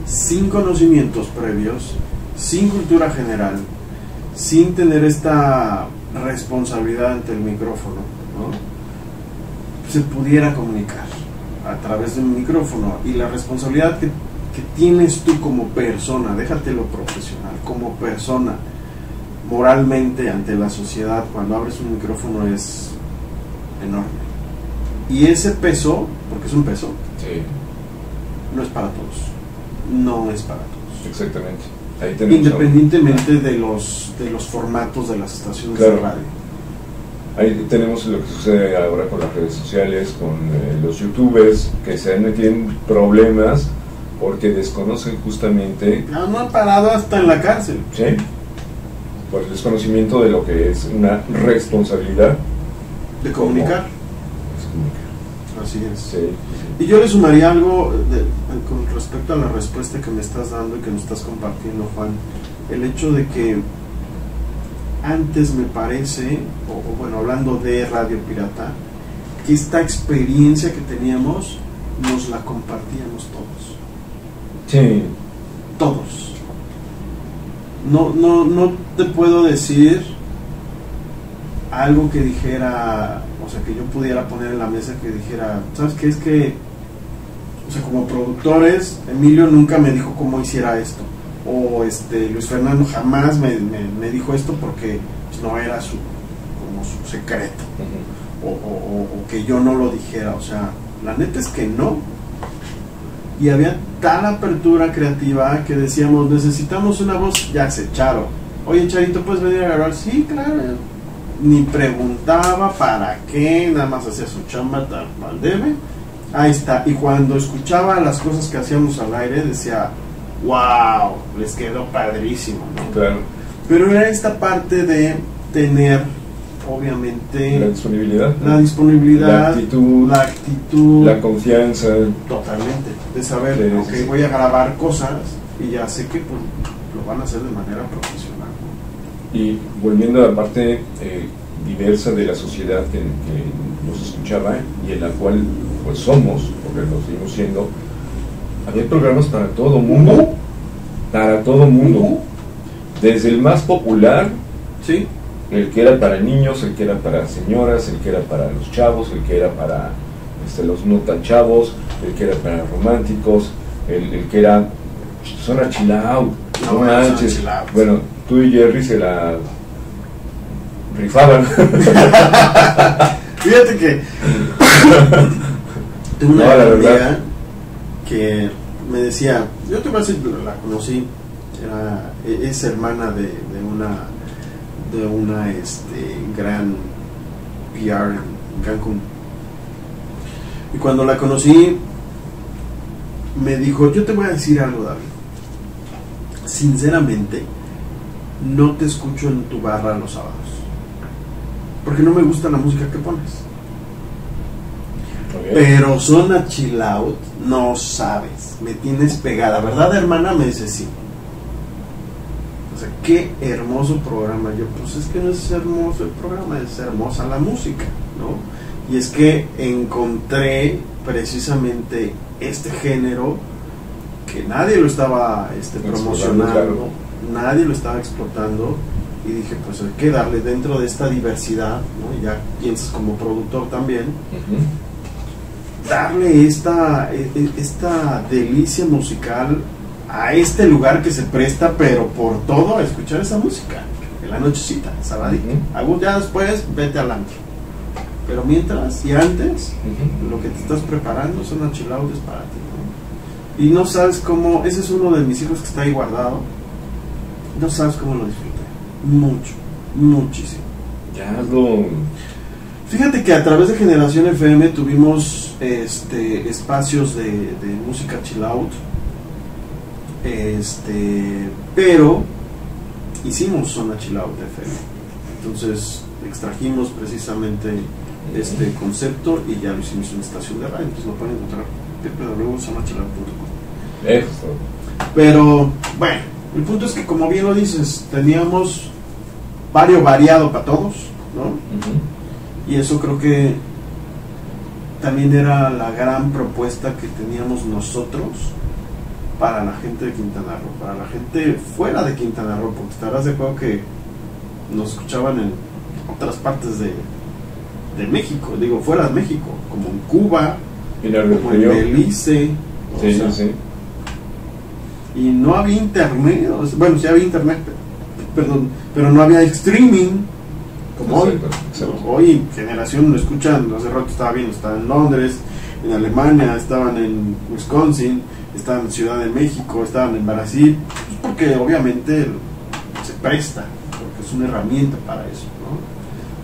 sin conocimientos previos, sin cultura general, sin tener esta responsabilidad ante el micrófono, ¿no? Se pudiera comunicar a través de un micrófono, y la responsabilidad que tienes tú como persona, déjate lo profesional, como persona, moralmente ante la sociedad cuando abres un micrófono es enorme, y ese peso, porque es un peso, sí, no es para todos. No es para todos. Exactamente. Ahí tenemos independientemente de los formatos de las estaciones, claro, de radio. Ahí tenemos lo que sucede ahora con las redes sociales, con los youtubers que se han metido en problemas porque desconocen justamente. No han parado hasta en la cárcel. Sí. Por el desconocimiento de lo que es una responsabilidad de comunicar. Así es. Sí. Y yo le sumaría algo con respecto a la respuesta que me estás dando y que nos estás compartiendo, Juan. El hecho de que antes me parece, o bueno, hablando de Radio Pirata, que esta experiencia que teníamos nos la compartíamos todos. Sí. Todos. No te puedo decir algo que dijera, o sea, que yo pudiera poner en la mesa que dijera, ¿sabes qué? Es que, o sea, como productores, Emilio nunca me dijo cómo hiciera esto, o Luis Fernando jamás me dijo esto porque no era como su secreto, o que yo no lo dijera, o sea, la neta es que no. Y había tal apertura creativa que decíamos, necesitamos una voz, ya sé, Charo, oye Charito, ¿puedes venir a grabar? Sí, claro. Ni preguntaba para qué, nada más hacía su chamba tal debe. Ahí está. Y cuando escuchaba las cosas que hacíamos al aire, decía, wow, les quedó padrísimo, ¿no? Claro. Pero era esta parte de tener, obviamente, la disponibilidad, la actitud, la confianza. Totalmente. De saber, ok, voy a grabar cosas y ya sé que pues, lo van a hacer de manera profesional, ¿no? Y volviendo a la parte diversa de la sociedad que nos escuchaba y en la cual pues somos, porque lo seguimos siendo, había programas para todo mundo, desde el más popular, ¿sí? El que era para niños, el que era para señoras, el que era para los chavos, el que era para los no tan chavos, el que era para románticos, el que era zona chill out, no manches. Bueno, tú y Jerry se la rifaban. Fíjate que tengo una amiga que me decía, yo te voy a decir, la conocí, es hermana de una gran PR en Cancún. Y cuando la conocí me dijo, yo te voy a decir algo, David, sinceramente no te escucho en tu barra los sábados porque no me gusta la música que pones. Okay. Pero zona chill out, no sabes, me tienes pegada, ¿verdad, hermana? Me dice sí. O sea, qué hermoso programa. Yo, pues es que no es hermoso el programa, es hermosa la música, ¿no? Y es que encontré precisamente este género que nadie lo estaba promocionando, claro. Nadie lo estaba explotando, y dije, pues hay que darle dentro de esta diversidad, ¿no? Y ya piensas como productor también, darle esta delicia musical a este lugar que se presta, pero por todo, a escuchar esa música en la nochecita, sabadita. Ya después vete al antro, pero mientras y antes, lo que te estás preparando son las chill out para ti, ¿no? Y no sabes cómo, ese es uno de mis hijos que está ahí guardado, no sabes cómo lo disfruté, muchísimo. Ya lo... Fíjate que a través de Generación FM tuvimos espacios de música chill out, pero hicimos zona chill out FM. Entonces extrajimos precisamente este concepto y ya lo hicimos en una estación de radio. Entonces lo pueden encontrar www.zonachillout.com. Eso. Pero bueno, el punto es que, como bien lo dices, teníamos variado para todos, ¿no? Y eso creo que también era la gran propuesta que teníamos nosotros para la gente de Quintana Roo, para la gente fuera de Quintana Roo, porque estarás de acuerdo que nos escuchaban en otras partes de México, digo fuera de México, como en Cuba, como en Belice, sí. Y no había internet, bueno, sí había internet, perdón, pero no había streaming como hoy. Hoy Generación lo escuchan, hace rato estaba viendo, estaban en Londres, en Alemania, estaban en Wisconsin, estaban en Ciudad de México, estaban en Brasil, pues porque obviamente se presta, porque es una herramienta para eso, ¿no?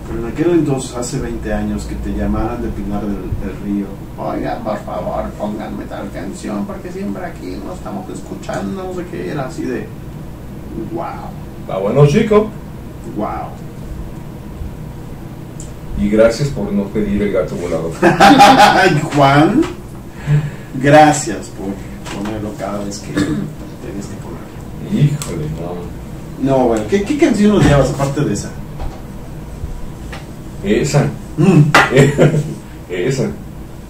Pero en aquel entonces, hace 20 años, que te llamaran de Pinar del Río, oiga, por favor, pónganme tal canción, porque siempre aquí no estamos escuchando, no sé qué, era así de wow. Está bueno, chico. Wow. Y gracias por no pedir el gato volador. Juan, gracias por ponerlo cada vez que tenés que ponerlo. Híjole, no. No, bueno, ¿qué canción nos llevas aparte de esa? Esa.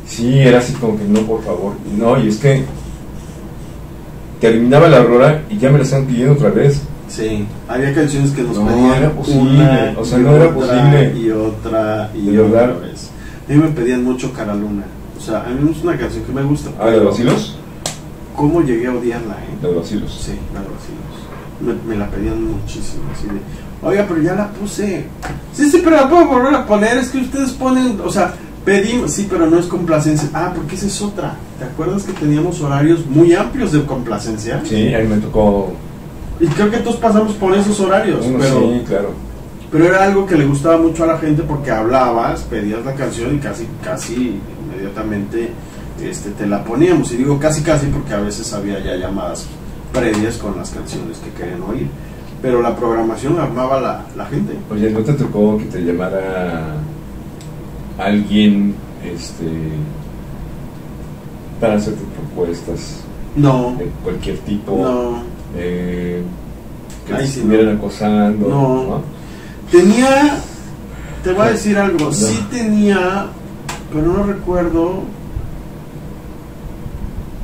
Sí, era así como que no, por favor. No, y es que terminaba la rola y ya me la están pidiendo otra vez. Sí, había canciones que nos pedían. No era posible, o sea, no era posible. Y otra vez. A mí me pedían mucho Cara Luna. O sea, a mí es una canción que me gusta. ¿Ah, de los Vacilos? ¿Cómo llegué a odiarla, De los Vacilos. Sí, la de los Vacilos. me la pedían muchísimo, así de, oiga, pero ya la puse. Sí, pero la puedo volver a poner, es que ustedes ponen, o sea, pedimos, sí, pero no es complacencia. Ah, porque esa es otra. ¿Te acuerdas que teníamos horarios muy amplios de complacencia? Sí, a mí me tocó. Y creo que todos pasamos por esos horarios, pero, sí, claro. Pero era algo que le gustaba mucho a la gente porque hablabas, pedías la canción y casi inmediatamente te la poníamos. Y digo casi porque a veces había ya llamadas previas con las canciones que querían oír. Pero la programación armaba la gente. Oye, ¿no te tocó que te llamara alguien para hacerte propuestas? No. De cualquier tipo. No. Que te sí, estuvieran acosando. No. Tenía, te voy a decir algo, No. sí tenía, pero no recuerdo.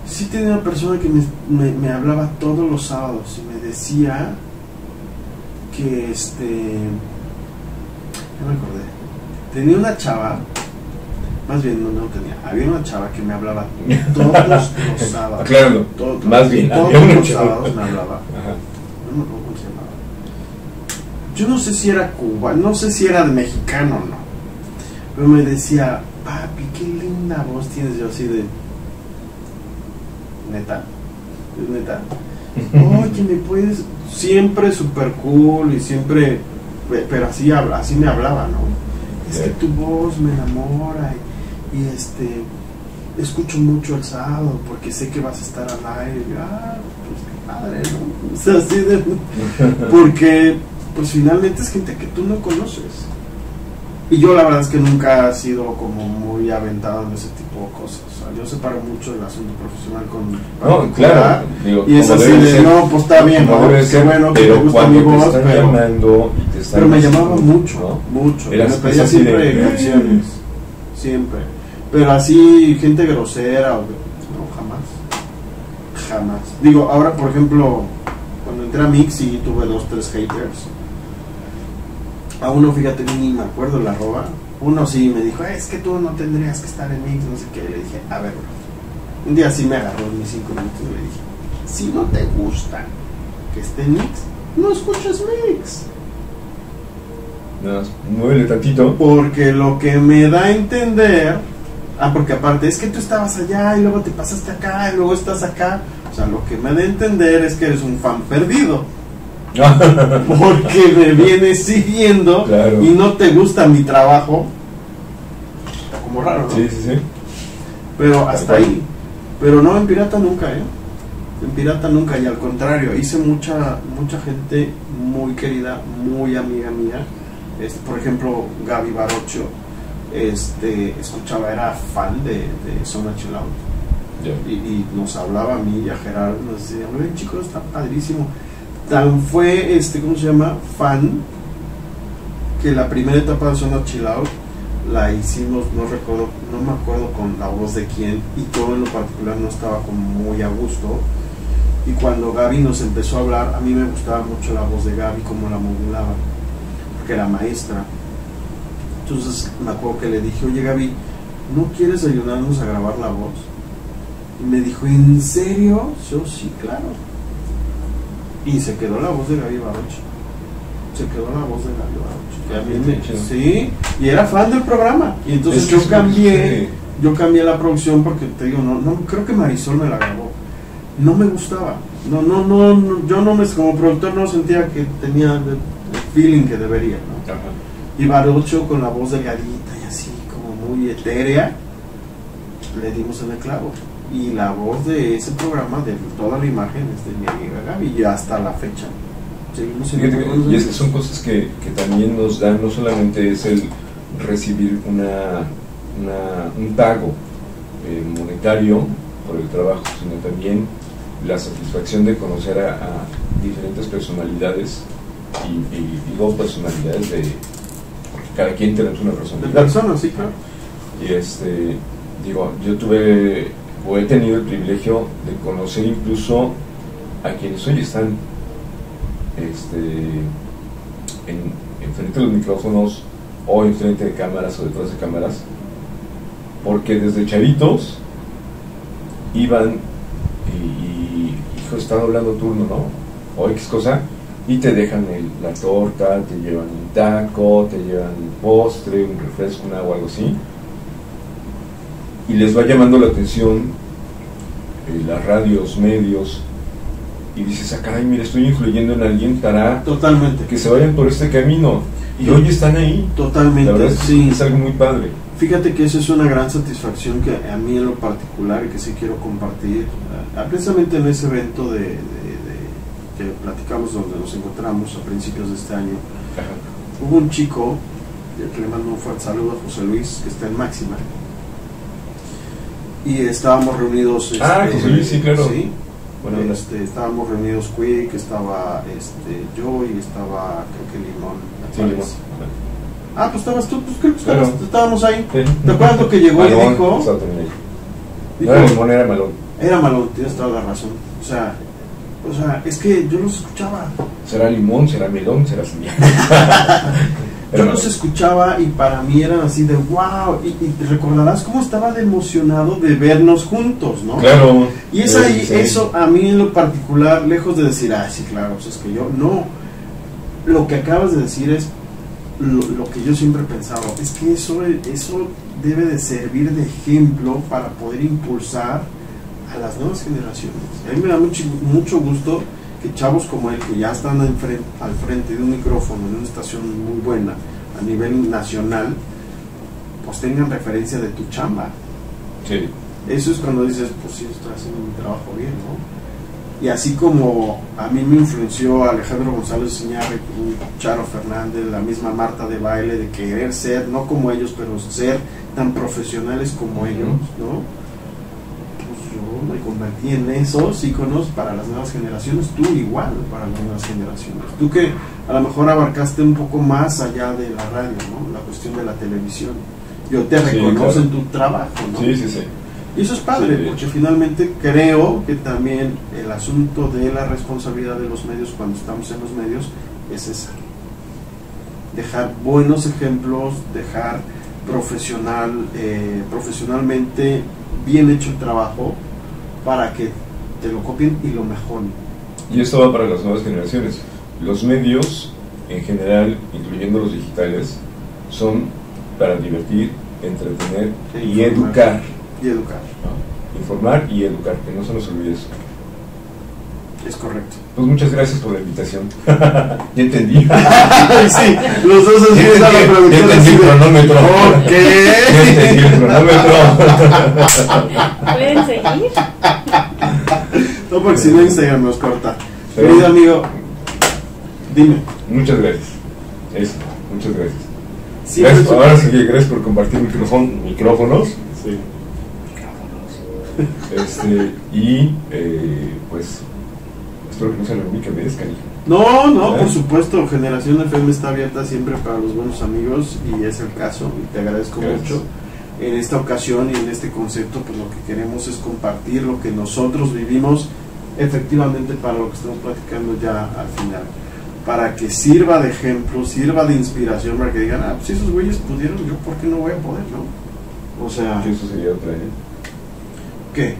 Sí tenía una persona que me hablaba todos los sábados y me decía que ya me acordé. Tenía una chava, más bien no tenía, había una chava que me hablaba todos los sábados. Acláralo, más bien, todos había una los chava. sábados me hablaba. Ajá. No me acuerdo cómo se llamaba. Yo no sé si era Cuba, no sé si era mexicano o no, pero me decía, papi, qué linda voz tienes. Yo así de, neta, es neta. Oye, me puedes, siempre super cool y siempre, pero así me hablaba, ¿no? Es que tu voz me enamora y escucho mucho el sábado porque sé que vas a estar al aire. Y, pues qué padre, ¿no? O sea, así de, porque pues finalmente es gente que tú no conoces. Y yo la verdad es que nunca he sido como muy aventado en ese tipo de cosas. O sea, yo separo mucho el asunto profesional con claro, digo, y es así de, no, pues está bien, ¿no? Qué bueno que te gusta mi voz, pero me llamaba mucho, ¿no? Mucho. Me pedía siempre canciones, siempre. Pero así, gente grosera, no, jamás. Digo, ahora por ejemplo, cuando entré a Mix sí tuve 2-3 haters. A uno, fíjate, ni me acuerdo el arroba. Uno sí me dijo, es que tú no tendrías que estar en Mix, no sé qué. Le dije, a ver, bro. Un día sí me agarró en mis 5 minutos y le dije, si no te gusta que esté en Mix, no escuches Mix. No, muévele tantito. Porque lo que me da a entender, porque aparte es que tú estabas allá y luego te pasaste acá y luego estás acá. O sea, lo que me da a entender es que eres un fan perdido. Porque me vienes siguiendo, claro, y no te gusta mi trabajo. Está como raro, ¿no? Sí. Pero hasta ahí. Pero no, en Pirata nunca, En Pirata nunca, y al contrario, hice mucha gente muy querida, muy amiga mía. Por ejemplo, Gaby Barocho, escuchaba, era fan de Zona Chill Out. Yeah. Y nos hablaba a mí y a Gerardo, nos decía, oye chicos, está padrísimo. Tan fue, ¿cómo se llama? Fan, que la primera etapa de Zona Chill Out la hicimos, no me acuerdo con la voz de quién, y todo en lo particular no estaba como muy a gusto. Y cuando Gaby nos empezó a hablar, a mí me gustaba mucho la voz de Gaby, como la modulaba, porque era maestra. Entonces me acuerdo que le dije, oye Gaby, ¿no quieres ayudarnos a grabar la voz? Y me dijo, ¿en serio? Yo sí, claro. Y se quedó la voz de Gaby Barocho. Sí, y era fan del programa. Y entonces yo cambié la producción porque te digo, no creo que Marisol me la grabó. No me gustaba. No, yo no como productor no sentía que tenía el feeling que debería, ¿no? Ajá. Y Barocho con la voz delgadita y así como muy etérea, le dimos en el clavo. Y la voz de ese programa, de toda la imagen, es de mi amiga Gaby, y hasta la fecha seguimos y es que son cosas que también nos dan, no solamente es el recibir un pago monetario por el trabajo, sino también la satisfacción de conocer a diferentes personalidades, y digo personalidades porque cada quien tiene una personalidad. De personas, sí, claro. Y digo, yo he tenido el privilegio de conocer incluso a quienes hoy están enfrente de los micrófonos o enfrente de cámaras o detrás de cámaras, porque desde chavitos iban y estaba hablando turno, ¿no? o X cosa, y te dejan la torta, te llevan un taco, te llevan un postre, un refresco, un agua, algo así, y les va llamando la atención las radios, medios, y dices, caray, mira, estoy influyendo en alguien para totalmente que se vayan por este camino, y hoy están ahí. Totalmente, la verdad es algo muy padre. Fíjate que eso es una gran satisfacción que a mí en lo particular y que sí quiero compartir, precisamente en ese evento que platicamos donde nos encontramos a principios de este año. Ajá. Hubo un chico, que le mando un fuerte saludo a José Luis, que está en Máxima, y estábamos reunidos. José Luis, sí, claro. Sí, bueno, estábamos reunidos Quick, estaba yo y estaba, creo que Limón. Sí, Limón. Pues estabas tú, pues creo que claro. estábamos ahí. Sí. ¿Te acuerdas lo que llegó Malón, y dijo? No era Limón, era Malón. Era Malón, tienes toda la razón. O sea, es que yo los escuchaba. ¿Será Limón, será Melón, será Semilla? Yo los escuchaba y para mí eran así de wow. Y recordarás cómo estaba de emocionado de vernos juntos, ¿no? Claro. Y es ahí, sí. Eso a mí en lo particular, lejos de decir, sí, claro, pues es que yo, no. Lo que acabas de decir es lo que yo siempre pensaba, es que eso debe de servir de ejemplo para poder impulsar a las nuevas generaciones. A mí me da mucho gusto que chavos como él, que ya están al frente de un micrófono en una estación muy buena a nivel nacional, pues tengan referencia de tu chamba. Sí. Eso es cuando dices, pues sí, estoy haciendo mi trabajo bien, ¿no? Y así como a mí me influenció Alejandro González Iñárritu, Charo Fernández, la misma Marta de Baile, de querer ser, no como ellos, pero ser tan profesionales como ellos, ¿no? Pues yo me convertí en esos íconos para las nuevas generaciones, tú igual para las nuevas generaciones. Tú que a lo mejor abarcaste un poco más allá de la radio, ¿no? La cuestión de la televisión. Yo te reconozco en tu trabajo, ¿no? Sí, sí, sí. Y eso es padre, sí, porque finalmente creo que también el asunto de la responsabilidad de los medios cuando estamos en los medios es esa. Dejar buenos ejemplos, dejar profesionalmente bien hecho el trabajo para que te lo copien y lo mejoren. Y esto va para las nuevas generaciones. Los medios, en general, incluyendo los digitales, son para divertir, entretener y educar. Y educar. ¿No? Informar y educar, que no se nos olvide eso. Es correcto. Pues muchas gracias por la invitación. Ya entendí. Sí, los dos así están la producción. Ya entendí el cronómetro. Ok. Ya entendí el cronómetro. ¿Pueden seguir? No, porque si no Instagram nos corta. Querido amigo, dime. Muchas gracias. Eso, muchas gracias. Sí, gracias, ahora sí que gracias por compartir micrófonos. Sí. Y pues espero que no sea la única vez, cariño. No, por supuesto, Generación FM está abierta siempre para los buenos amigos y es el caso, y te agradezco mucho. En esta ocasión y en este concepto, pues lo que queremos es compartir lo que nosotros vivimos efectivamente para lo que estamos platicando ya al final, para que sirva de ejemplo, sirva de inspiración, para que digan, pues si esos güeyes pudieron, yo por qué no voy a poder, ¿no? O sea, eso sería otra, ¿qué?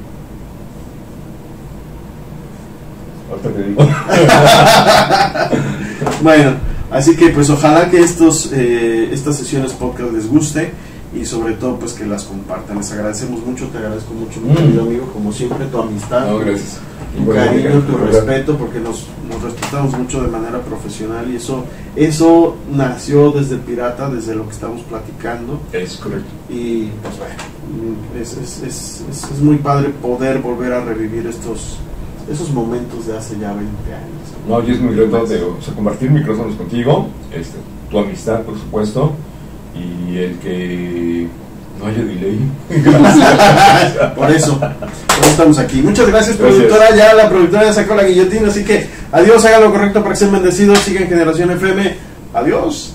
Ahorita te digo. Bueno, así que pues ojalá que estas sesiones podcast les guste y sobre todo pues que las compartan. Les agradecemos mucho, te agradezco mucho, mi querido amigo, como siempre, tu amistad, gracias. Tu cariño, tu respeto, porque nos respetamos mucho de manera profesional y eso nació desde Pirata, desde lo que estamos platicando. Es correcto. Y pues bueno, es muy padre poder volver a revivir esos momentos de hace ya 20 años. No, y es muy grato compartir micrófonos contigo, tu amistad, por supuesto, y el que no haya delay. Gracias. Por eso estamos aquí. Muchas gracias, productora. Ya la productora ya sacó la guillotina, así que adiós, hagan lo correcto para que sean bendecidos. Sigan Generación FM. Adiós.